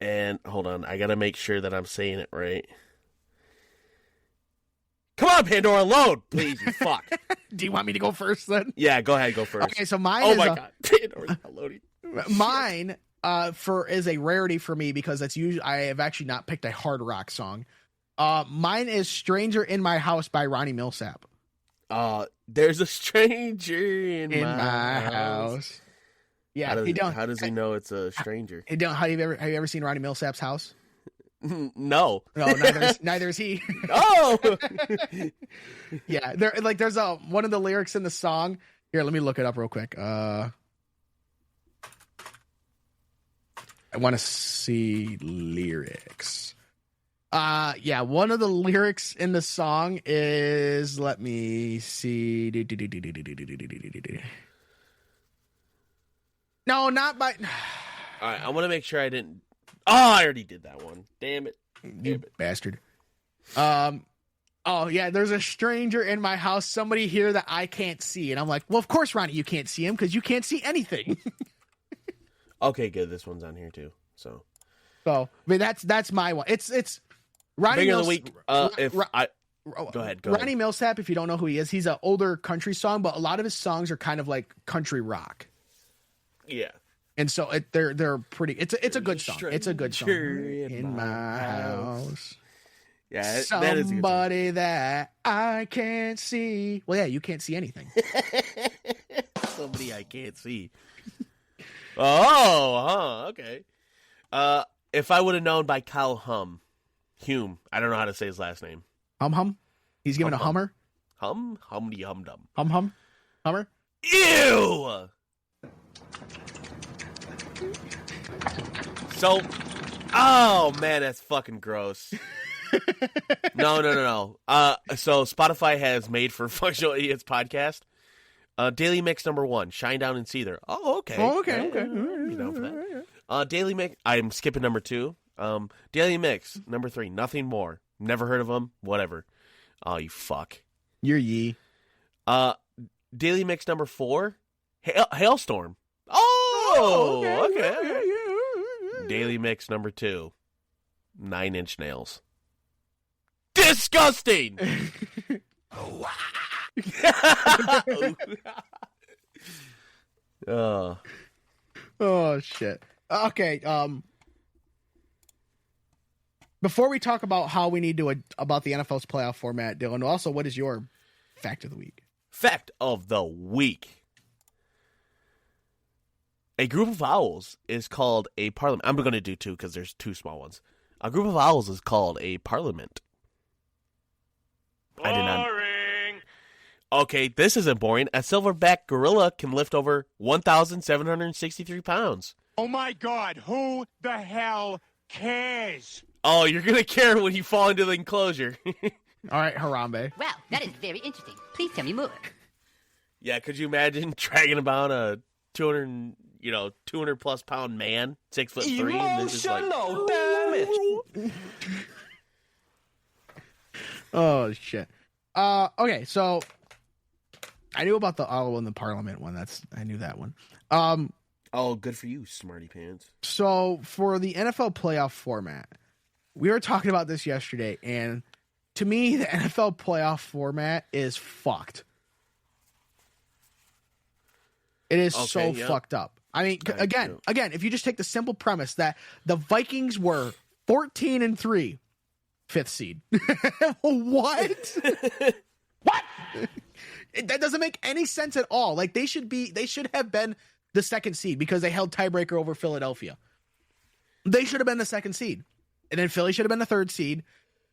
And hold on, I gotta make sure that I'm saying it right. Come on, Pandora, load, please, you fuck. Do you want me to go first then? Yeah, go ahead, go first. Okay, so mine Oh my God, Pandora's not loading. Mine is a rarity for me because that's usually I have actually not picked a hard rock song. Mine is "Stranger in My House" by Ronnie Millsap. There's a stranger in my house. Yeah, how does he know it's a stranger? Have you ever seen Ronnie Millsap's house? No. Neither is he. Oh. Yeah, there's one of the lyrics in the song. Here, let me look it up real quick. I want to see lyrics. Yeah, one of the lyrics in the song is, let me see. No, not by. All right, I want to make sure I didn't. Oh, I already did that one. Damn it. You bastard. Oh, yeah, there's a stranger in my house, somebody here that I can't see. And I'm like, well, of course, Ronnie, you can't see him because you can't see anything. Okay, good. This one's on here, too. So, I mean, that's my one. It's Ronnie Millsap. Of the week. Go ahead. Ronnie Millsap, if you don't know who he is, he's an older country song, but a lot of his songs are kind of like country rock. Yeah. And so they're pretty. It's a good song. It's a good song. In my house. Yeah, somebody that is a good song. that I can't see. Well, yeah, you can't see anything. Somebody I can't see. Oh, okay. If I would have known by Kyle Hume. I don't know how to say his last name. Hum. He's giving a hummer. Humdy humdum. Hummer. Ew. So, oh man, that's fucking gross. No. So Spotify has made for Functional Idiots podcast. Daily Mix number 1, Shine Down and Seether. Oh, okay. Okay. You know for that. Daily Mix. I'm skipping number 2. Daily Mix number 3, Nothing More. Never heard of them. Whatever. Oh, you fuck. You're ye. Daily Mix number 4, Hailstorm. Oh, okay. Daily Mix number 2, 9 Inch Nails. Disgusting. Oh shit. Okay. Before we talk about how we need to about the NFL's playoff format, Dylan, also, what is your fact of the week? Fact of the week. A group of owls is called a parliament. I'm going to do 2 because there's 2 small ones. A group of owls is called a parliament. Boring. Okay, this isn't boring. A silverback gorilla can lift over 1,763 pounds. Oh my God, who the hell cares? Oh, you're going to care when you fall into the enclosure. All right, Harambe. Wow, that is very interesting. Please tell me more. Yeah, could you imagine dragging about a 200 plus pound man, 6'3", and this is like, damn it. Oh shit. Okay, so I knew about the owl in the Parliament one. I knew that one. oh, good for you, smarty pants. So for the NFL playoff format, we were talking about this yesterday, and to me, the NFL playoff format is fucked. It is so fucked up. I mean, again, if you just take the simple premise that the Vikings were 14-3, 5th seed. What? What? That doesn't make any sense at all. Like they should have been the 2nd seed because they held tiebreaker over Philadelphia. They should have been the 2nd seed. And then Philly should have been the 3rd seed.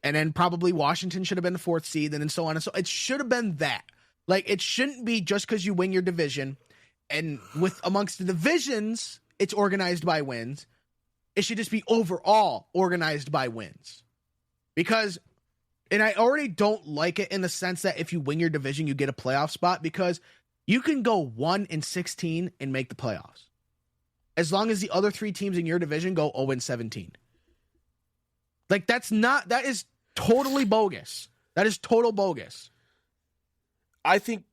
And then probably Washington should have been the 4th seed, and then so on and so. It should have been that. Like, it shouldn't be just because you win your division, and with amongst the divisions, it's organized by wins. It should just be overall organized by wins. Because, and I already don't like it in the sense that if you win your division, you get a playoff spot, because you can go 1-16 and make the playoffs. As long as the other 3 teams in your division go 0-17. Like, that is totally bogus. That is total bogus. I think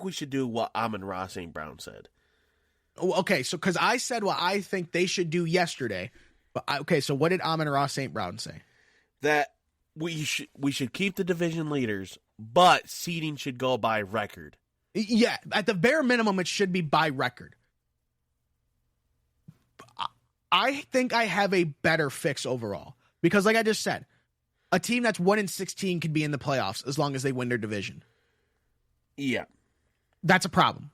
we should do what Amon-Ra St. Brown said. Okay, so because I said what I think they should do yesterday. But so what did Amon-Ra St. Brown say? That we should keep the division leaders, but seeding should go by record. Yeah, at the bare minimum, it should be by record. I think I have a better fix overall. Because like I just said, a team that's 1-16 could be in the playoffs as long as they win their division. Yeah. That's a problem.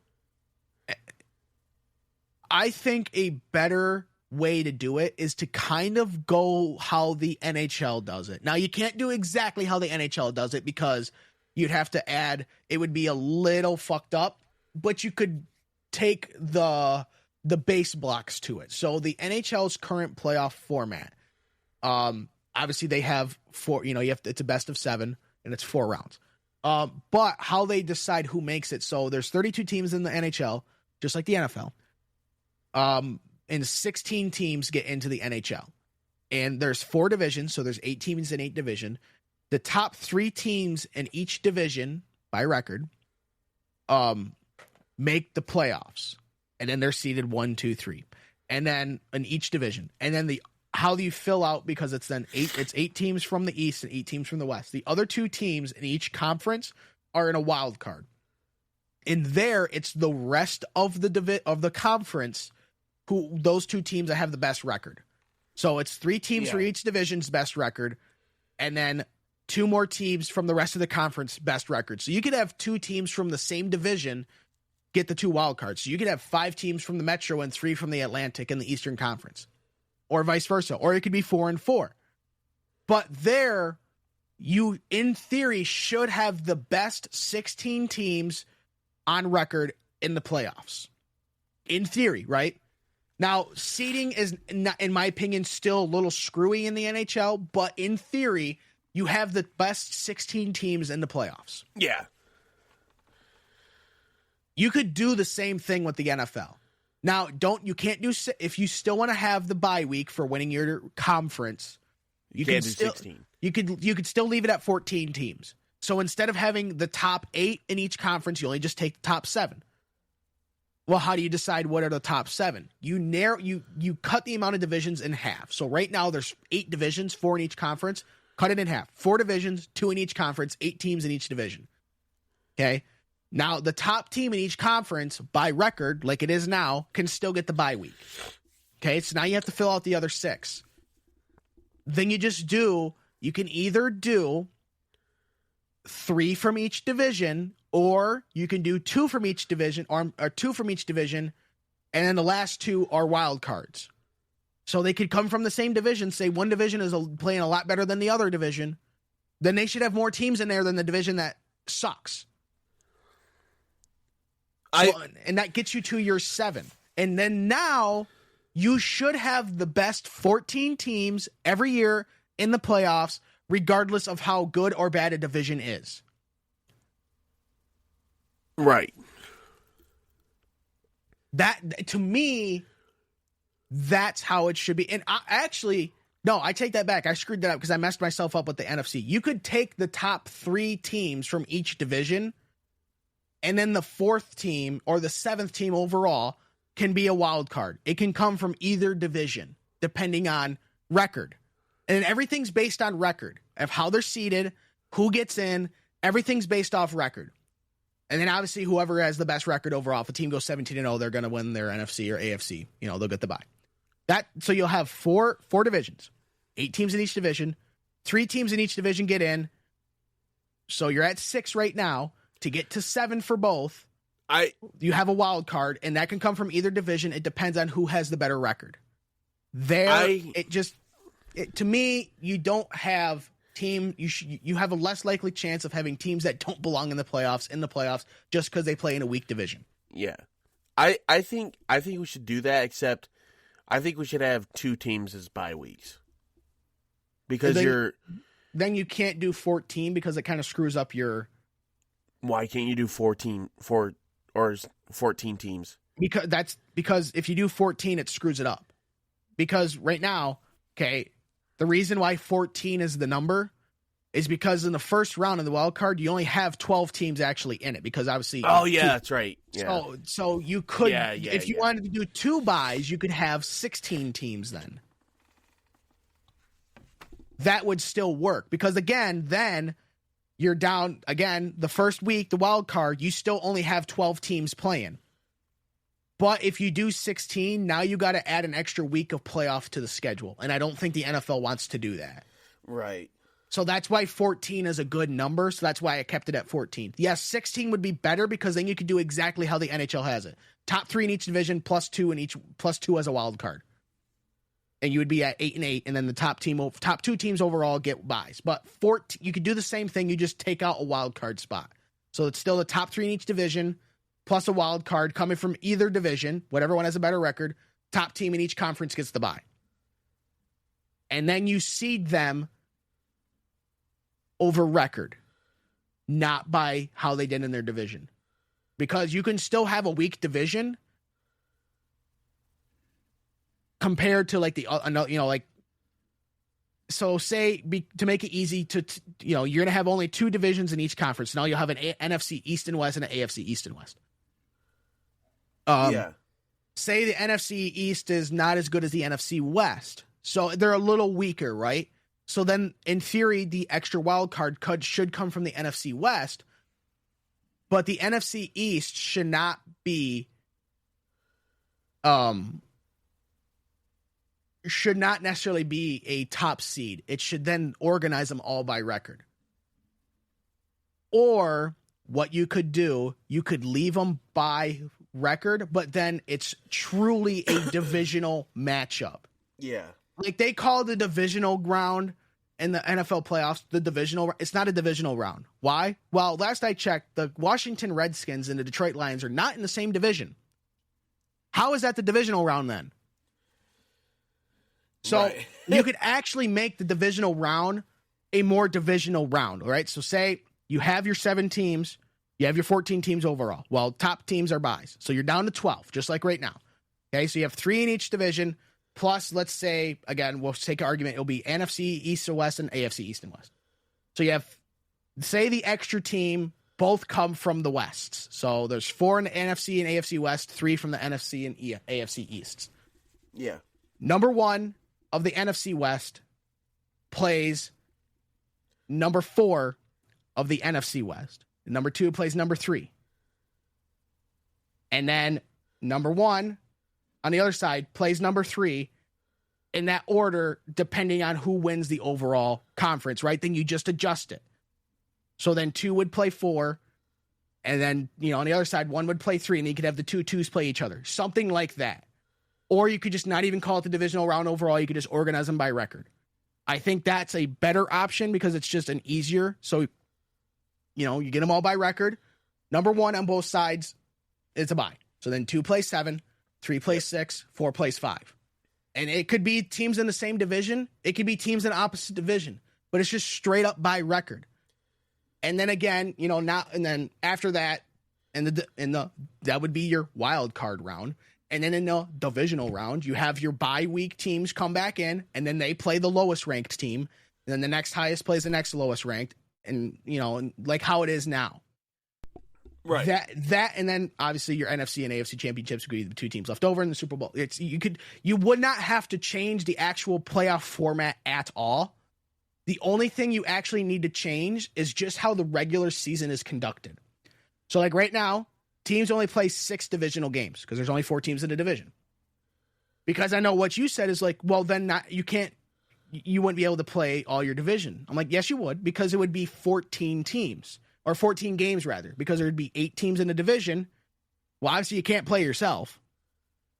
I think a better way to do it is to kind of go how the NHL does it. Now, you can't do exactly how the NHL does it because you'd have to add, it would be a little fucked up, but you could take the base blocks to it. So the NHL's current playoff format, obviously they have 4, it's a best of 7 and it's 4 rounds. But how they decide who makes it. So there's 32 teams in the NHL, just like the NFL. And 16 teams get into the NHL. And there's 4 divisions. So there's 8 teams in 8 division. The top 3 teams in each division by record, make the playoffs. And then they're seeded 1, 2, 3. And then in each division. And then how do you fill out, because it's 8 teams from the East and 8 teams from the West. The other 2 teams in each conference are in a wild card. In there, it's the rest of the conference who those 2 teams that have the best record. So it's 3 teams for each division's best record, and then 2 more teams from the rest of the conference best record. So you could have 2 teams from the same division get the 2 wild cards. So you could have 5 teams from the Metro and 3 from the Atlantic in the Eastern Conference. Or vice versa. Or it could be 4 and 4. But there, you, in theory, should have the best 16 teams on record in the playoffs. In theory, right? Now, seeding is, not, in my opinion, still a little screwy in the NHL. But in theory, you have the best 16 teams in the playoffs. Yeah. You could do the same thing with the NFL. Now, if you still want to have the bye week for winning your conference, you can do 16. You could still leave it at 14 teams. So instead of having the top 8 in each conference, you only just take the top 7. Well, how do you decide what are the top 7? You cut the amount of divisions in half. So right now there's 8 divisions, 4 in each conference. Cut it in half. 4 divisions, 2 in each conference, 8 teams in each division. Okay? Now, the top team in each conference, by record, like it is now, can still get the bye week. Okay, so now you have to fill out the other 6. Then you can either do 3 from each division, or you can do 2 from each division, or 2 from each division, and then the last 2 are wild cards. So they could come from the same division, say one division is playing a lot better than the other division, then they should have more teams in there than the division that sucks. And that gets you to your 7. And then now you should have the best 14 teams every year in the playoffs, regardless of how good or bad a division is. Right. That, to me, that's how it should be. And I take that back. I screwed that up because I messed myself up with the NFC. You could take the top 3 teams from each division, and then the 4th team or the 7th team overall can be a wild card. It can come from either division, depending on record. And everything's based on record of how they're seeded, who gets in. Everything's based off record. And then obviously whoever has the best record overall, if a team goes 17-0, they're going to win their NFC or AFC. They'll get the bye. So you'll have four divisions, 8 teams in each division, 3 teams in each division get in. So you're at 6 right now. To get to 7 for both, you have a wild card, and that can come from either division. It depends on who has the better record. To me, you don't have you have a less likely chance of having teams that don't belong in the playoffs just because they play in a weak division. Yeah. I think we should do that, except I think we should have 2 teams as bye weeks. Because then you can't do 14 because it kind of screws up your. Why can't you do 14 teams? Because if you do 14, it screws it up. Because right now, okay, the reason why 14 is the number is because in the first round of the wild card, you only have 12 teams actually in it. Because obviously, that's right. Yeah. So you could, if you wanted to do 2 buys, you could have 16 teams then. That would still work because again, then you're down again the first week, the wild card, you still only have 12 teams playing. But if you do 16, now you got to add an extra week of playoff to the schedule. And I don't think the NFL wants to do that. Right. So that's why 14 is a good number. So that's why I kept it at 14. Yes, 16 would be better because then you could do exactly how the NHL has it. Top 3 in each division, plus 2 as a wild card. And you would be at 8-8, and then the top 2 teams overall get buys. But 14, you could do the same thing. You just take out a wild card spot. So it's still the top 3 in each division, plus a wild card coming from either division, whatever one has a better record. Top team in each conference gets the bye. And then you seed them over record, not by how they did in their division. Because you can still have a weak division compared to so say to make it easy you're going to have only 2 divisions in each conference. Now you'll have an NFC East and West and an AFC East and West. Say the NFC East is not as good as the NFC West. So they're a little weaker, right? So then in theory, the extra wild card should come from the NFC West, but the NFC East should not be, should not necessarily be a top seed. It should then organize them all by record. Or what you could do, you could leave them by record, but then it's truly a divisional matchup. Yeah. Like they call the divisional round in the NFL playoffs, it's not a divisional round. Why? Well, last I checked, the Washington Redskins and the Detroit Lions are not in the same division. How is that the divisional round then? So right. You could actually make the divisional round a more divisional round, all right? So say you have your 7 teams, you have your 14 teams overall. Well, top teams are buys. So you're down to 12, just like right now. Okay, so you have 3 in each division, plus, let's say, again, we'll take an argument, it'll be NFC East and West and AFC East and West. So you have, say the extra team both come from the Wests. So there's 4 in the NFC and AFC West, 3 from the NFC and AFC East. Yeah. Number 1 of the NFC West plays number 4 of the NFC West. Number 2 plays number 3. And then number 1 on the other side plays number 3 in that order, depending on who wins the overall conference, right? Then you just adjust it. So then 2 would play 4. And then, on the other side, 1 would play 3, and then you could have the 2 twos play each other. Something like that. Or you could just not even call it the divisional round overall. You could just organize them by record. I think that's a better option because it's just an easier. So, you get them all by record. Number 1 on both sides, it's a bye. So then 2 plays 7, 3 plays 6, 4 plays 5. And it could be teams in the same division. It could be teams in opposite division. But it's just straight up by record. And then again, and then after that, that would be your wild card round. And then in the divisional round, you have your bye week teams come back in, and then they play the lowest ranked team. And then the next highest plays the next lowest ranked, and like how it is now. Right. That and then obviously your NFC and AFC championships would be the two teams left over in the Super Bowl. You would not have to change the actual playoff format at all. The only thing you actually need to change is just how the regular season is conducted. So like right now, teams only play 6 divisional games because there's only 4 teams in the division. Because I know what you said is like, well, then you wouldn't be able to play all your division. I'm like, yes, you would, because it would be 14 teams. Or 14 games, rather, because there would be 8 teams in the division. Well, obviously, you can't play yourself.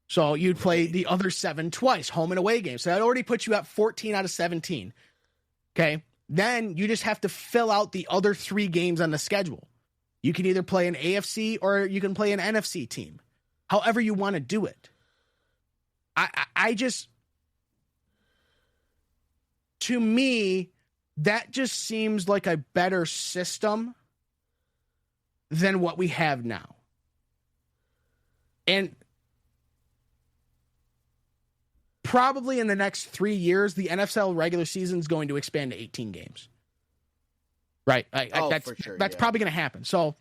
So you'd play the other 7 twice, home and away games. So that already puts you at 14 out of 17. Okay? Then you just have to fill out the other 3 games on the schedule. You can either play an AFC or you can play an NFC team. However you want to do it. To me, that just seems like a better system than what we have now. And probably in the next 3 years, the NFL regular season is going to expand to 18 games. Right? For sure. That's probably going to happen. So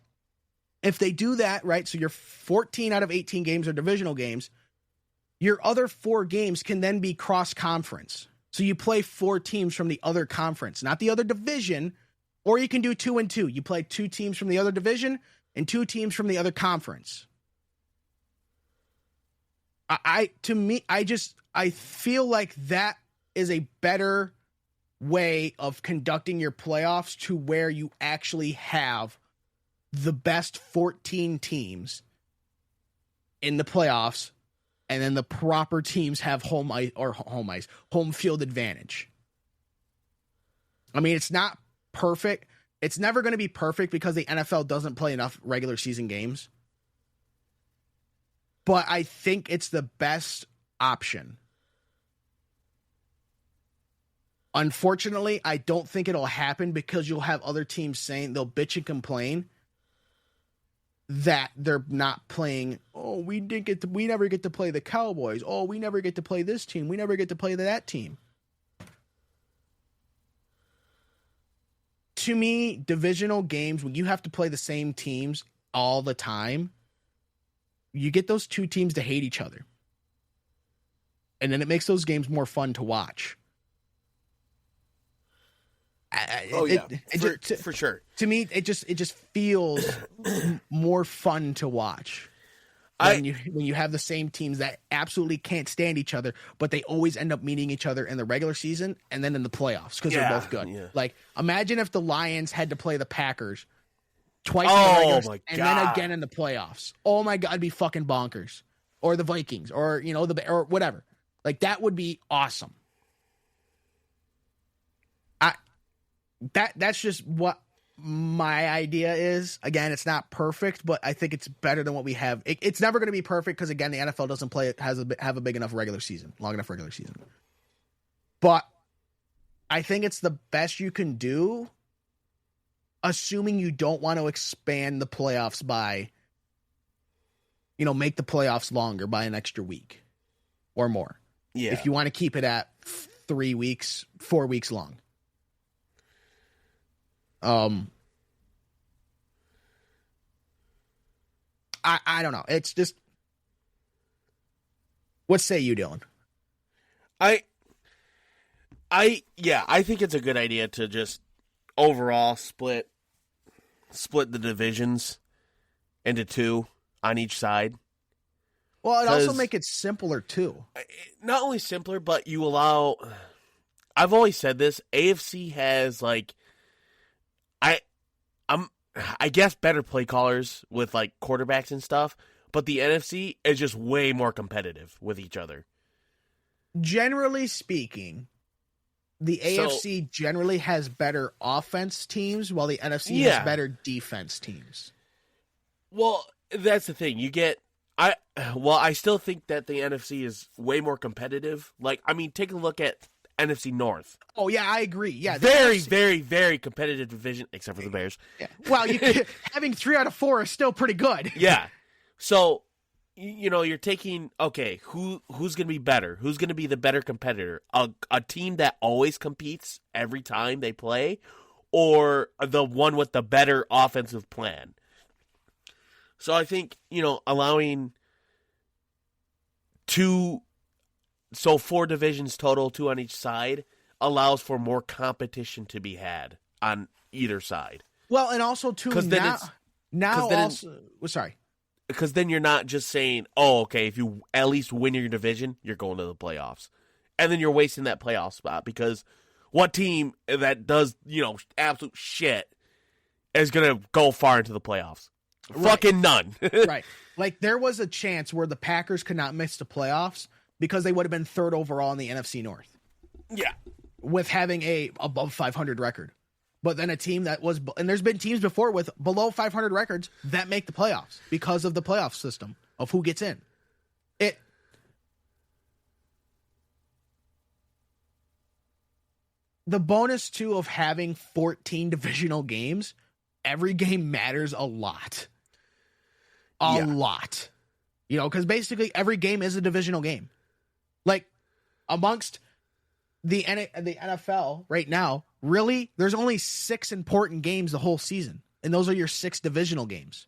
if they do that, right, so your 14 out of 18 games are divisional games, your other 4 games can then be cross-conference. So you play 4 teams from the other conference, not the other division, or you can do 2 and 2. You play 2 teams from the other division and 2 teams from the other conference. I feel like that is a better way of conducting your playoffs to where you actually have the best 14 teams in the playoffs, and then the proper teams have home field advantage. I mean, it's not perfect. It's never going to be perfect because the NFL doesn't play enough regular season games. But I think it's the best option. Unfortunately, I don't think it'll happen because you'll have other teams saying they'll bitch and complain that they're not playing. Oh, we never get to play the Cowboys. Oh, we never get to play this team. We never get to play that team. To me, divisional games, when you have to play the same teams all the time, you get those 2 teams to hate each other. And then it makes those games more fun to watch. For sure. To me, it just feels more fun to watch when you have the same teams that absolutely can't stand each other, but they always end up meeting each other in the regular season and then in the playoffs because they're both good. Yeah. Like, imagine if the Lions had to play the Packers twice in the regular and then again in the playoffs. Oh my God, it'd be fucking bonkers. Or the Vikings, or or whatever. Like, that would be awesome. That's just what my idea is. Again, it's not perfect, but I think it's better than what we have. It's never going to be perfect because, again, the NFL doesn't have a big enough regular season, long enough regular season. But I think it's the best you can do, assuming you don't want to expand the playoffs by, make the playoffs longer by an extra week or more. Yeah. If you want to keep it at 3 weeks, 4 weeks long. I don't know. It's just, what say you, Dylan? I think it's a good idea to just overall split the divisions into 2 on each side. Well, it also make it simpler too. Not only simpler, but you allow. I've always said this. AFC has I guess better play callers with quarterbacks and stuff, but the NFC is just way more competitive with each other. Generally speaking, the AFC generally has better offense teams, while the NFC has better defense teams. Well, that's the thing. I still think that the NFC is way more competitive. Take a look at NFC North. Oh, yeah, I agree. Yeah, very, very, very competitive division, except for the Bears. Yeah. Well, having 3 out of 4 is still pretty good. Yeah. So, you're taking, okay, who's going to be better? Who's going to be the better competitor? A team that always competes every time they play, or the one with the better offensive plan? So I think, allowing 4 divisions total, 2 on each side, allows for more competition to be had on either side. Well, and also too, sorry. Because then you're not just saying, oh, okay, if you at least win your division, you're going to the playoffs. And then you're wasting that playoff spot because what team that does, absolute shit is going to go far into the playoffs? Right. Fucking none. Right. Like, there was a chance where the Packers could not miss the playoffs because they would have been 3rd overall in the NFC North. Yeah. With having a above 500 record. But then a team that was, and there's been teams before with below 500 records that make the playoffs because of the playoff system of who gets in. The bonus too of having 14 divisional games, every game matters a lot. A lot. Because basically every game is a divisional game. Like, amongst the NFL right now, really, there's only 6 important games the whole season, and those are your 6 divisional games.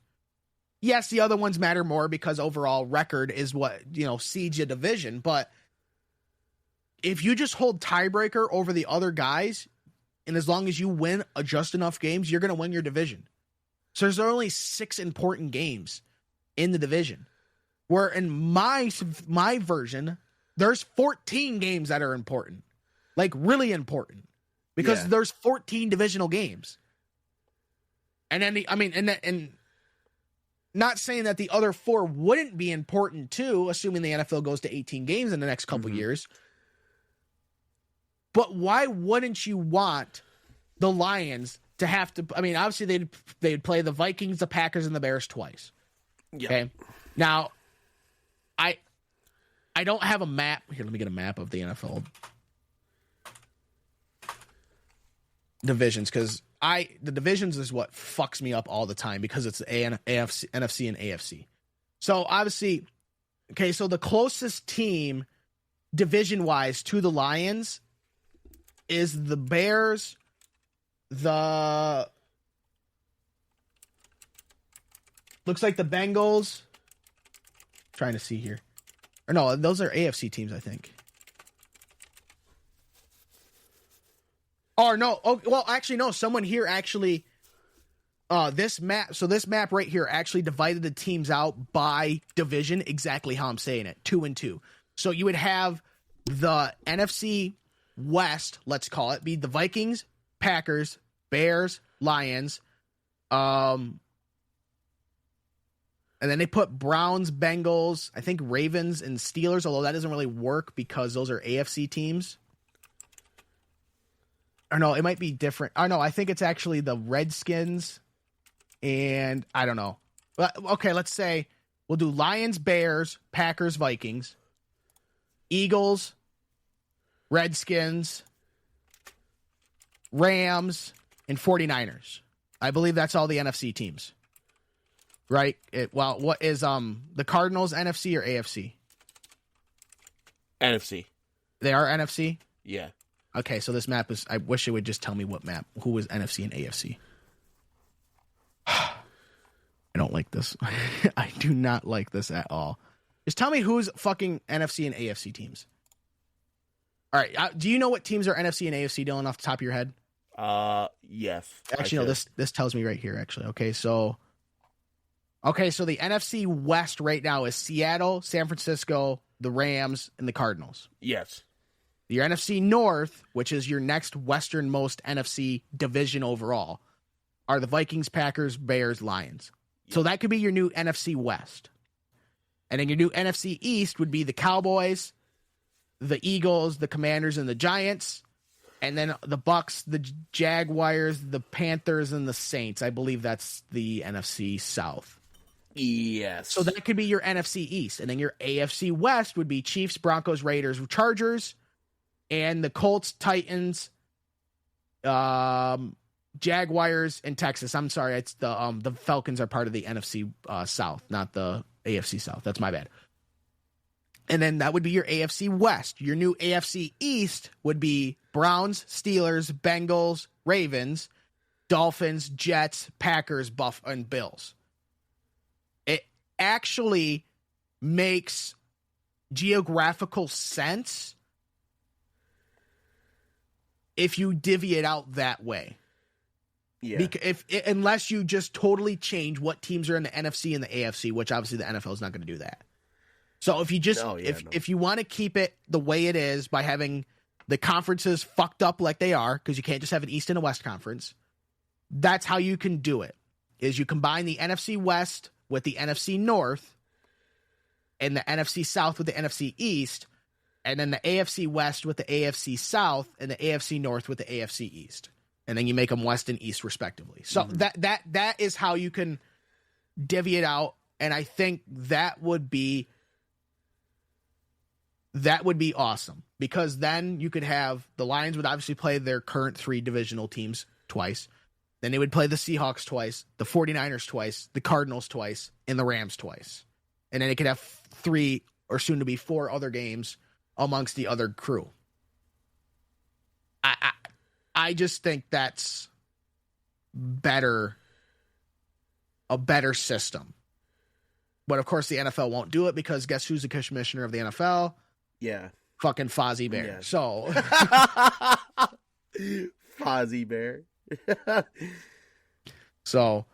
Yes, the other ones matter more because overall record is what, seeds your division, but if you just hold tiebreaker over the other guys, and as long as you win just enough games, you're going to win your division. So there's only 6 important games in the division, where in my version, there's 14 games that are important. Like, really important. Because there's 14 divisional games. And then, and not saying that the other 4 wouldn't be important too, assuming the NFL goes to 18 games in the next couple years. But why wouldn't you want the Lions to have to, obviously they'd play the Vikings, the Packers, and the Bears twice. Yeah. Okay. Now, I don't have a map. Here, let me get a map of the NFL divisions, because the divisions is what fucks me up all the time because it's the NFC and AFC. So obviously, okay, so the closest team division wise to the Lions is the Bears, looks like the Bengals. Trying to see here. Or no, those are AFC teams, I think. Or no. Oh, well, actually, no. Someone here actually, this map right here actually divided the teams out by division exactly how I'm saying it, 2 and 2. So you would have the NFC West, let's call it, be the Vikings, Packers, Bears, Lions, and then they put Browns, Bengals, I think Ravens and Steelers, although that doesn't really work because those are AFC teams. Or no, it might be different. Oh no, I think it's actually the Redskins and I don't know. Okay, let's say we'll do Lions, Bears, Packers, Vikings, Eagles, Redskins, Rams, and 49ers. I believe that's all the NFC teams. Right? What is the Cardinals NFC or AFC? NFC. They are NFC? Yeah. Okay, so this map is, I wish it would just tell me what map, who was NFC and AFC. I don't like this. I do not like this at all. Just tell me who's fucking NFC and AFC teams. All right, do you know what teams are NFC and AFC, Dylan, off the top of your head? Yes. Actually, no, this tells me right here, actually. Okay, so the NFC West right now is Seattle, San Francisco, the Rams, and the Cardinals. Yes. Your NFC North, which is your next westernmost NFC division overall, are the Vikings, Packers, Bears, Lions. Yep. So that could be your new NFC West. And then your new NFC East would be the Cowboys, the Eagles, the Commanders, and the Giants. And then the Bucks, the Jaguars, the Panthers, and the Saints. I believe that's the NFC South. Yes. So that could be your NFC East. And then your AFC West would be Chiefs, Broncos, Raiders, Chargers, and the Colts, Titans, Jaguars, and Texas. I'm sorry, it's the Falcons are part of the NFC South, not the AFC South. That's my bad. And then that would be your AFC West. Your new AFC East would be Browns, Steelers, Bengals, Ravens, Dolphins, Jets, Packers, and Bills. actually makes geographical sense if you divvy it out that way. Yeah. Unless you just totally change what teams are in the NFC and the AFC, which obviously the NFL is not going to do that. So if you just if you want to keep it the way it is by having the conferences fucked up like they are, because you can't just have an East and a West conference, that's how you can do it. Is you combine the NFC West with the NFC North and the NFC South with the NFC East, and then the AFC West with the AFC South and the AFC North with the AFC East. And then you make them West and East respectively. So that is how you can divvy it out. And I think that would be awesome, because then you could have the Lions would obviously play their current 3 divisional teams twice. Then they would play the Seahawks twice, the 49ers twice, the Cardinals twice, and the Rams twice. And then they could have 3 or soon to be 4 other games amongst the other crew. I just think that's a better system. But of course the NFL won't do it, because guess who's the commissioner of the NFL? Yeah. Fucking Fozzie Bear. Yeah. So Fozzie Bear. So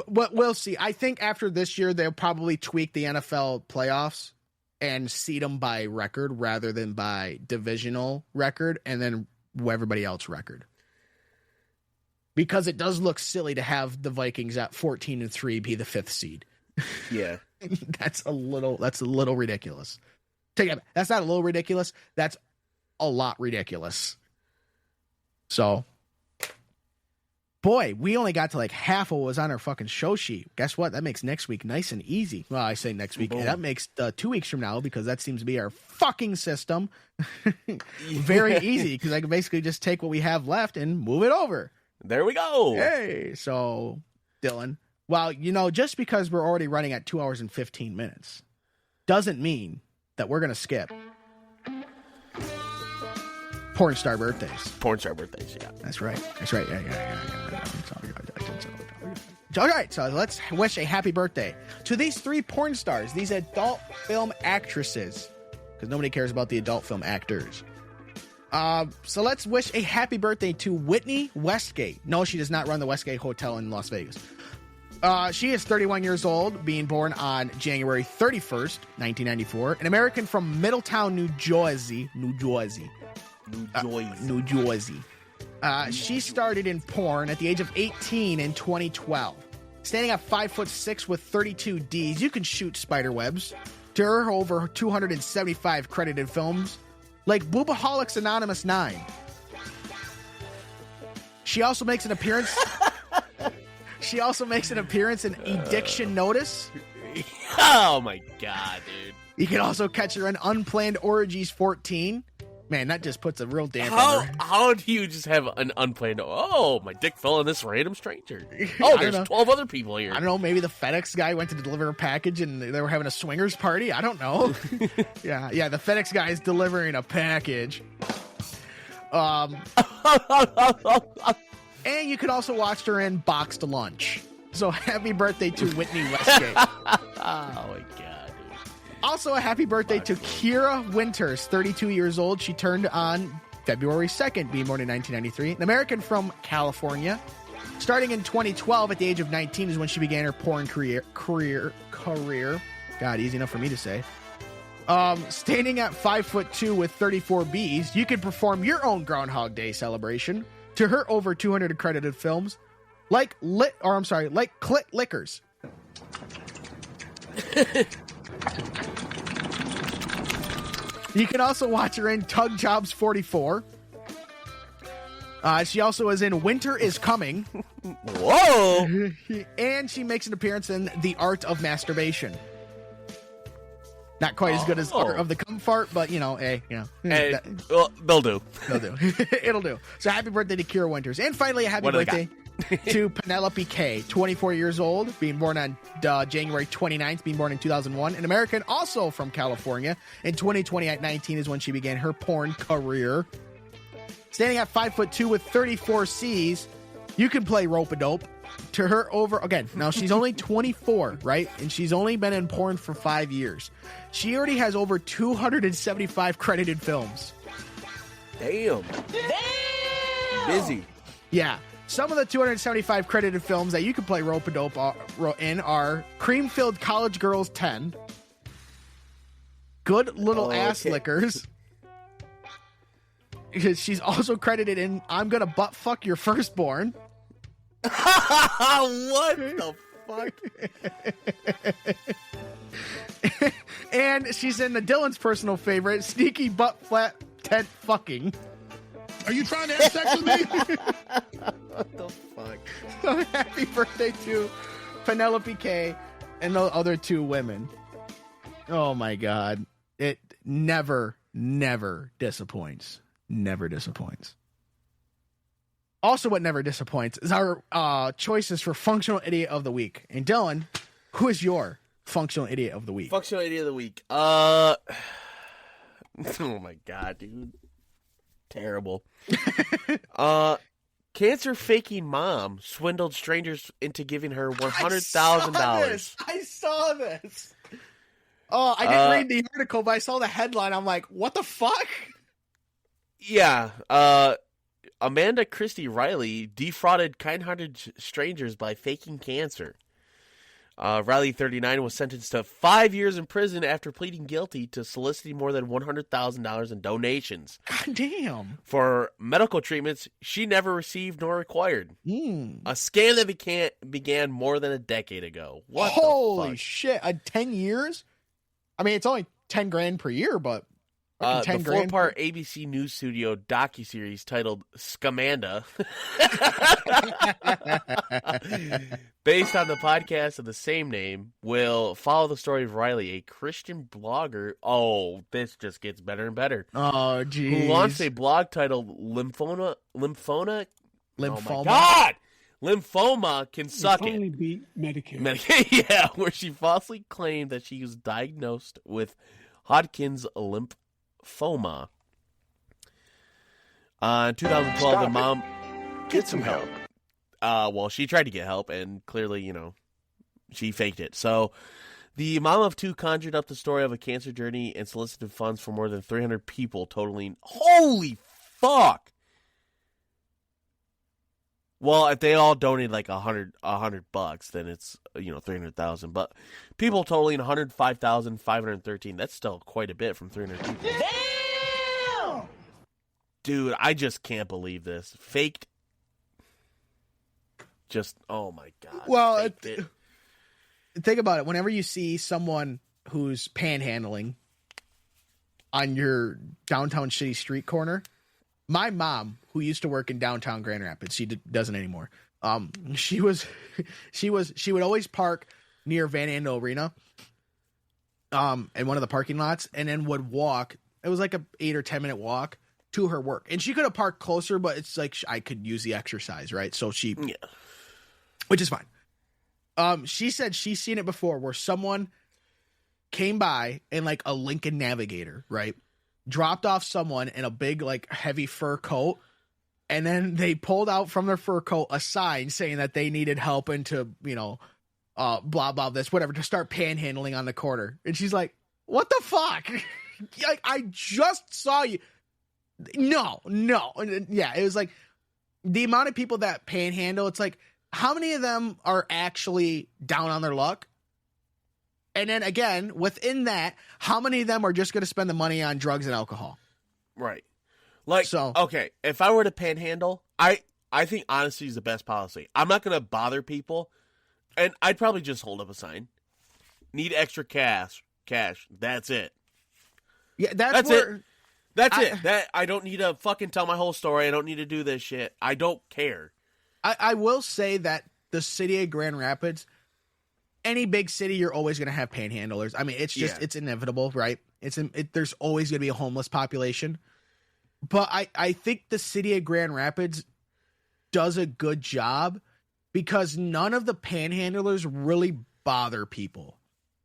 we'll see. I think after this year, they'll probably tweak the NFL playoffs and seed them by record rather than by divisional record, and then everybody else record. Because it does look silly to have the Vikings at 14-3 be the 5th seed. Yeah. That's a little ridiculous. That's not a little ridiculous. That's a lot ridiculous. So, boy, we only got to like half of what was on our fucking show sheet. Guess what? That makes next week nice and easy. Well, I say next week. That makes 2 weeks from now, because that seems to be our fucking system. Very easy, because I can basically just take what we have left and move it over. There we go. Hey, so, Dylan. Well, just because we're already running at 2 hours and 15 minutes doesn't mean that we're going to skip porn star birthdays. Porn star birthdays, yeah. That's right. Yeah. All right, so let's wish a happy birthday to these 3 porn stars, these adult film actresses, because nobody cares about the adult film actors. So let's wish a happy birthday to Whitney Westgate. No, she does not run the Westgate Hotel in Las Vegas. She is 31 years old, being born on January 31st, 1994, an American from Middletown, New Jersey. She started in porn at the age of 18 in 2012. Standing at 5'6" with 32 Ds, you can shoot spider webs. To her over 275 credited films, like Boobaholics Anonymous 9. She also makes an appearance. In Addiction Notice. Oh my god, dude! You can also catch her in Unplanned Orgies 14. Man, that just puts a real damper on her. How do you just have an unplanned? Oh, my dick fell on this random stranger. Oh, there's 12 other people here. I don't know. Maybe the FedEx guy went to deliver a package and they were having a swingers party. I don't know. Yeah. The FedEx guy is delivering a package. And you can also watch her in Boxed Lunch. So happy birthday to Whitney Westgate. Oh my god. Also, a happy birthday to Kira Winters, 32 years old. She turned on February 2nd, being born in 1993. An American from California. Starting in 2012, at the age of 19, is when she began her porn career. God, easy enough for me to say. Standing at 5'2" with 34 Bs, you can perform your own Groundhog Day celebration. To her over 200 accredited films, like Clit Lickers. You can also watch her in Tug Jobs 44. She also is in Winter is Coming. Whoa! And she makes an appearance in The Art of Masturbation. Not quite as good as Art of the Cum Fart, but well, they'll do. It'll do. So happy birthday to Kira Winters. And finally, a happy birthday to Penelope Kay, 24 years old, being born on January 29th, being born in 2001. An American also from California. In 2020 at 19 is when she began her porn career. Standing at 5'2" with 34 Cs, you can play rope-a-dope to her over again. Now she's only 24, right? And she's only been in porn for 5 years. She already has over 275 credited films. Damn. Busy. Yeah. Some of the 275 credited films that you can play rope-a-dope in are Cream-Filled College Girls 10, Good Little Ass Lickers. She's also credited in I'm Gonna Butt Fuck Your Firstborn. What the fuck? And she's in the Dylan's personal favorite, Sneaky Butt Flat Tent Fucking. Are you trying to have sex with me? What the fuck? So happy birthday to Penelope K and the other two women. Oh my God. It never disappoints. Never disappoints. Also, what never disappoints is our choices for Functional Idiot of the Week. And Dylan, who is your Functional Idiot of the Week? Functional Idiot of the Week. Oh my God, dude. Terrible. Cancer faking mom swindled strangers into giving her $100,000. I saw this. Oh, I didn't read the article, but I saw the headline. I'm like, what the fuck? Yeah. Amanda Christie Riley defrauded kind-hearted strangers by faking cancer. Riley, 39, was sentenced to 5 years in prison after pleading guilty to soliciting more than $100,000 in donations. God damn. For medical treatments she never received nor required. Mm. A scam that began more than a decade ago. What Holy the fuck? shit. 10 years? I mean, it's only 10 grand per year, but... The four-part ABC News Studio docuseries titled Scamanda, based on the podcast of the same name, will follow the story of Riley, a Christian blogger. Oh, this just gets better and better. Oh, geez. Who launched a blog titled Lymphoma. Lymphoma? Oh my God! Lymphoma can suck it. Finally beat Medicare. Yeah, where she falsely claimed that she was diagnosed with Hodgkin's lymphoma. In 2012, the mom Get some help. Well, she tried to get help, and clearly, she faked it. So, the mom of two conjured up the story of a cancer journey and solicited funds for more than 300 people, totaling holy fuck. Well, if they all donate like $100, then it's 300,000. But people totaling 105,513. That's still quite a bit from 300 people. Damn! Dude, I just can't believe this. Faked. Just oh my God. Well, think about it. Whenever you see someone who's panhandling on your downtown shitty street corner, my mom, who used to work in downtown Grand Rapids, she doesn't anymore. She would always park near Van Andel Arena, in one of the parking lots, and then would walk. It was like a 8 or 10 minute walk to her work, and she could have parked closer, but it's like I could use the exercise, right? So which is fine. She said she's seen it before, where someone came by in like a Lincoln Navigator, right? Dropped off someone in a big, like, heavy fur coat, and then they pulled out from their fur coat a sign saying that they needed help into, blah, blah, this, whatever, to start panhandling on the corner. And she's like, what the fuck? I just saw you. No. And yeah, it was like the amount of people that panhandle, it's like, how many of them are actually down on their luck? And then again, within that, how many of them are just going to spend the money on drugs and alcohol? Right. Like, okay, if I were to panhandle, I think honesty is the best policy. I'm not going to bother people, and I'd probably just hold up a sign. Need extra cash. That's it. Yeah, that's where... it. That's it. I don't need to fucking tell my whole story. I don't need to do this shit. I don't care. I will say that the city of Grand Rapids, any big city, you're always going to have panhandlers. I mean, it's just, it's inevitable, right? There's always going to be a homeless population. But I think the city of Grand Rapids does a good job because none of the panhandlers really bother people.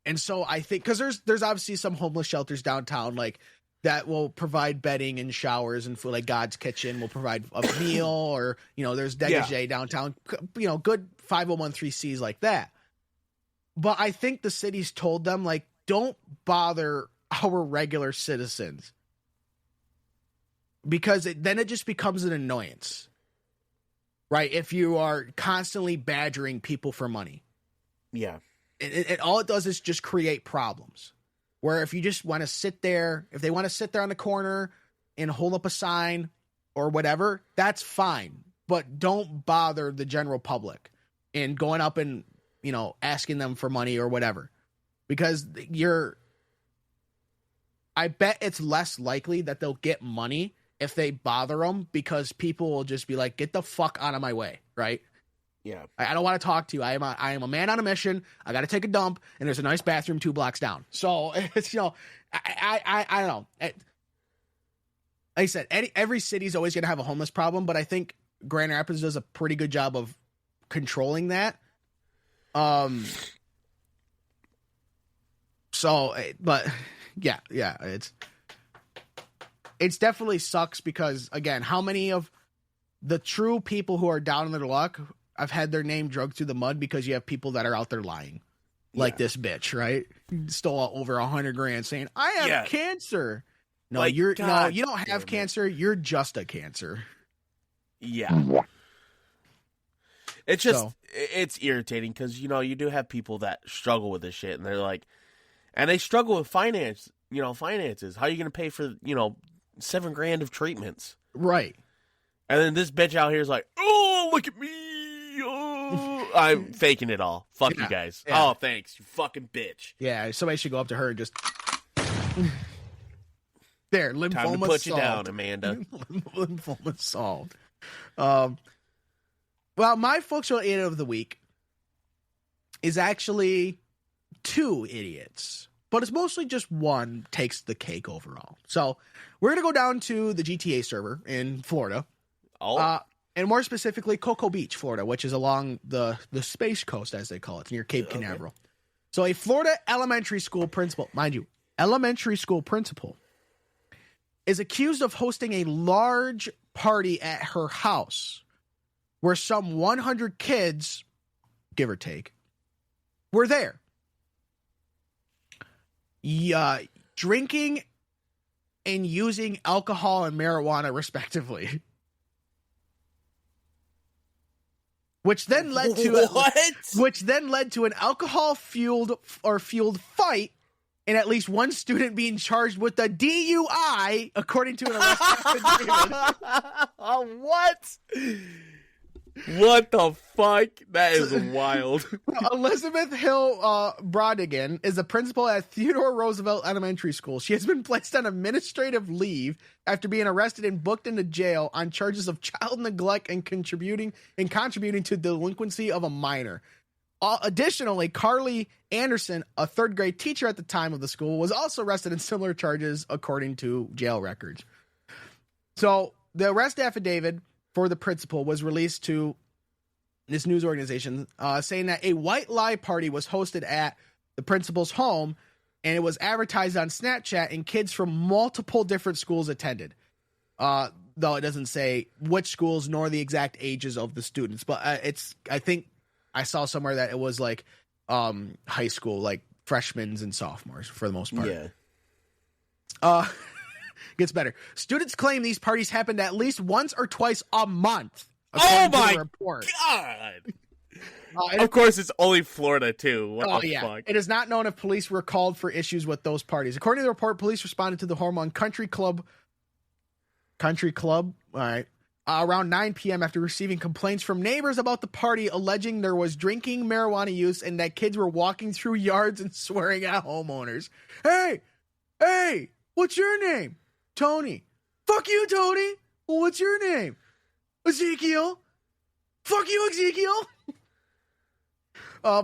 And so I think, because there's obviously some homeless shelters downtown, like that will provide bedding and showers and food, like God's Kitchen will provide a meal, or, you know, there's Degage downtown, you know, good 501(c)(3)s like that. But I think the city's told them, like, don't bother our regular citizens, because then it just becomes an annoyance, right? If you are constantly badgering people for money. Yeah. All it does is just create problems. Where if you just want to sit there, if they want to sit there on the corner and hold up a sign or whatever, that's fine. But don't bother the general public in going up and, you know, asking them for money or whatever. Because I bet it's less likely that they'll get money if they bother them, because people will just be like, get the fuck out of my way, right? Yeah. I don't want to talk to you. I am a man on a mission. I got to take a dump, and there's a nice bathroom 2 blocks down. So it's, you know, I don't know. Like I said, every city's always going to have a homeless problem, but I think Grand Rapids does a pretty good job of controlling that. So, but yeah, it's definitely sucks, because again, how many of the true people who are down in their luck I've had their name dragged through the mud, because you have people that are out there lying, like this bitch, right? Stole over $100,000 saying, I have cancer. No, like, you don't have cancer. You're just a cancer. Yeah. It's just, it's irritating, because, you know, you do have people that struggle with this shit, and they're like, and they struggle with finances. How are you going to pay for, you know, $7,000 of treatments? Right. And then this bitch out here is like, oh, look at me. Oh, I'm faking it all. Fuck you guys. Yeah. Oh, thanks, you fucking bitch. Yeah, somebody should go up to her and just there. Lymphoma time to put solved. You down, Amanda. Lymphoma solved. Well, my functional idiot of the week is actually 2 idiots, but it's mostly just one takes the cake overall. So we're gonna go down to the GTA server in Florida. Oh. And more specifically, Cocoa Beach, Florida, which is along the Space Coast, as they call it, near Cape Canaveral. So a Florida elementary school principal, mind you, is accused of hosting a large party at her house where some 100 kids, give or take, were there. Drinking and using alcohol and marijuana, respectively. Which then led to an alcohol-fueled fight, and at least one student being charged with a DUI, according to an arrest affidavit. What? What the fuck? That is wild. Elizabeth Hill Brodigan is a principal at Theodore Roosevelt Elementary School. She has been placed on administrative leave after being arrested and booked into jail on charges of child neglect and contributing to delinquency of a minor. Additionally, Carly Anderson, a 3rd grade teacher at the time of the school, was also arrested in similar charges, according to jail records. So the arrest affidavit for the principal was released to this news organization, saying that a white lie party was hosted at the principal's home, and it was advertised on Snapchat, and kids from multiple different schools attended. Though it doesn't say which schools nor the exact ages of the students, but I think I saw somewhere that it was like high school, like freshmen and sophomores for the most part. Yeah. Gets better. Students claim these parties happened at least once or twice a month. Oh my God. Of course, it's only Florida, too. What the fuck? It is not known if police were called for issues with those parties. According to the report, police responded to the home on Country Club, all right, around 9 p.m. after receiving complaints from neighbors about the party, alleging there was drinking, marijuana use, and that kids were walking through yards and swearing at homeowners. Hey, what's your name? Tony. Fuck you, Tony. What's your name? Ezekiel. Fuck you, Ezekiel.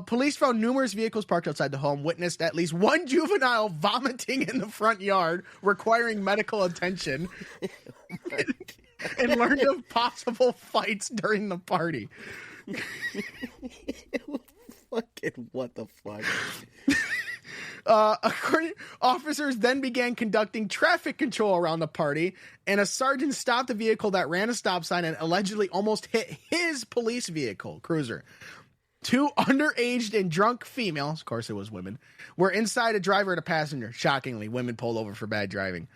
Police found numerous vehicles parked outside the home, witnessed at least one juvenile vomiting in the front yard, requiring medical attention, and learned of possible fights during the party. Fucking what the fuck? Officers then began conducting traffic control around the party, and a sergeant stopped a vehicle that ran a stop sign and allegedly almost hit his police vehicle, cruiser. 2 underaged and drunk females, of course it was women, were inside, a driver and a passenger. Shockingly, women pulled over for bad driving.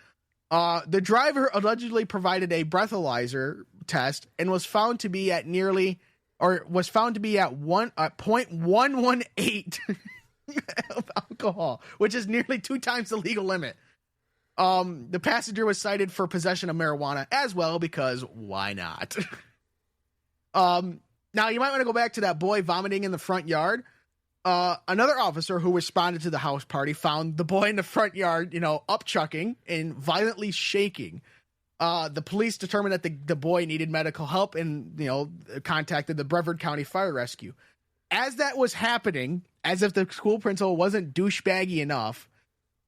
The driver allegedly provided a breathalyzer test and was found to be at 0.118 of alcohol, which is nearly 2 times the legal limit. The passenger was cited for possession of marijuana as well, because why not? Now you might want to go back to that boy vomiting in the front yard. Another officer who responded to the house party found the boy in the front yard, upchucking and violently shaking. The police determined that the boy needed medical help and, contacted the Brevard County Fire Rescue. As that was happening, as if the school principal wasn't douchebaggy enough,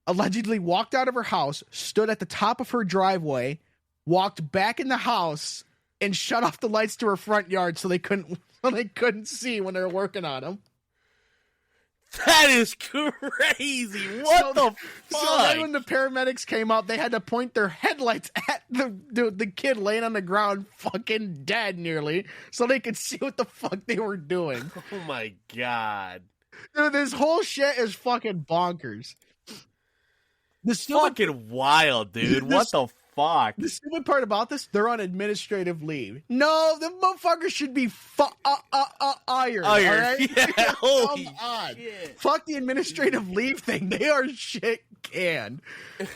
allegedly walked out of her house, stood at the top of her driveway, walked back in the house, and shut off the lights to her front yard so they couldn't see when they were working on him. That is crazy. What the fuck? So then when the paramedics came up, they had to point their headlights at the kid laying on the ground, fucking dead nearly, so they could see what the fuck they were doing. Oh my God. Dude, this whole shit is fucking bonkers. Fucking wild, dude. What the fuck? The stupid part about this, they're on administrative leave. No, the motherfuckers should be ironed. All right? Yeah, holy on. shit. Fuck the administrative leave thing. They are shit canned.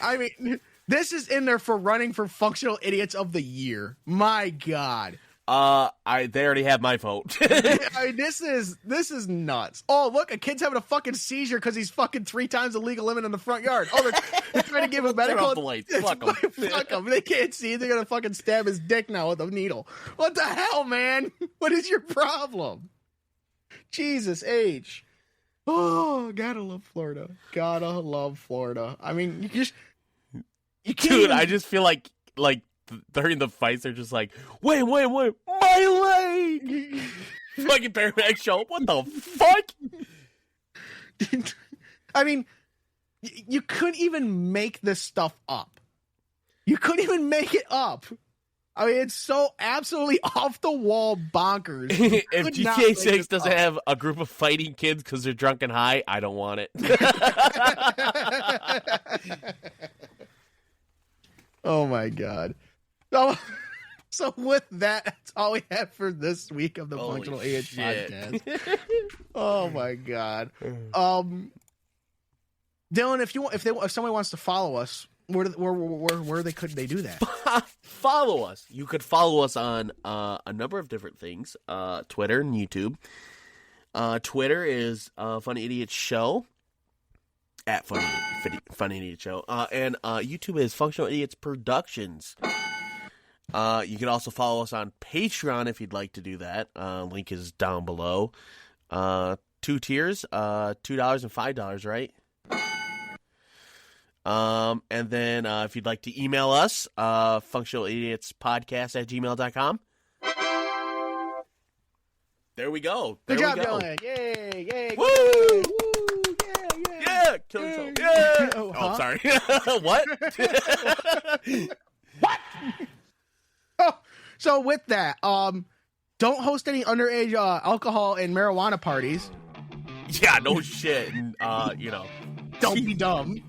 I mean, this is in there for running for functional idiots of the year. My God. They already have my vote. I mean, this is nuts. Oh, look, a kid's having a fucking seizure because he's fucking 3 times the legal limit in the front yard. Oh, they're trying to give him medical. Turn off the lights. Fuck them. Fuck them. They can't see. They're gonna fucking stab his dick now with a needle. What the hell, man? What is your problem? Jesus H. Oh, gotta love Florida. Gotta love Florida. I mean, you can't. Dude, even... I just feel like during the fights, they're just like, wait, my leg! Fucking paramedics show up. What the fuck? I mean, you couldn't even make this stuff up. You couldn't even make it up. I mean, it's so absolutely off the wall bonkers. If GTA 6 doesn't have a group of fighting kids because they're drunk and high, I don't want it. Oh my God. So with that, that's all we have for this week of the Functional Idiots podcast. Oh my God. Dylan, if somebody wants to follow us, where could they do that? Follow us. You could follow us on a number of different things. Twitter and YouTube. Twitter is Funny Idiot Show. At Funny Idiot Show. And YouTube is Functional Idiots Productions. You can also follow us on Patreon if you'd like to do that. Link is down below. 2 tiers, $2 and $5, right? And then if you'd like to email us, functionalidiotspodcast@gmail.com. There we go. Good job, Dylan. Yay. Woo! Woo! Yeah, kill yourself. Yeah. Oh, sorry. What? What? Oh, so with that, don't host any underage alcohol and marijuana parties. Yeah, no shit. And, Don't be dumb.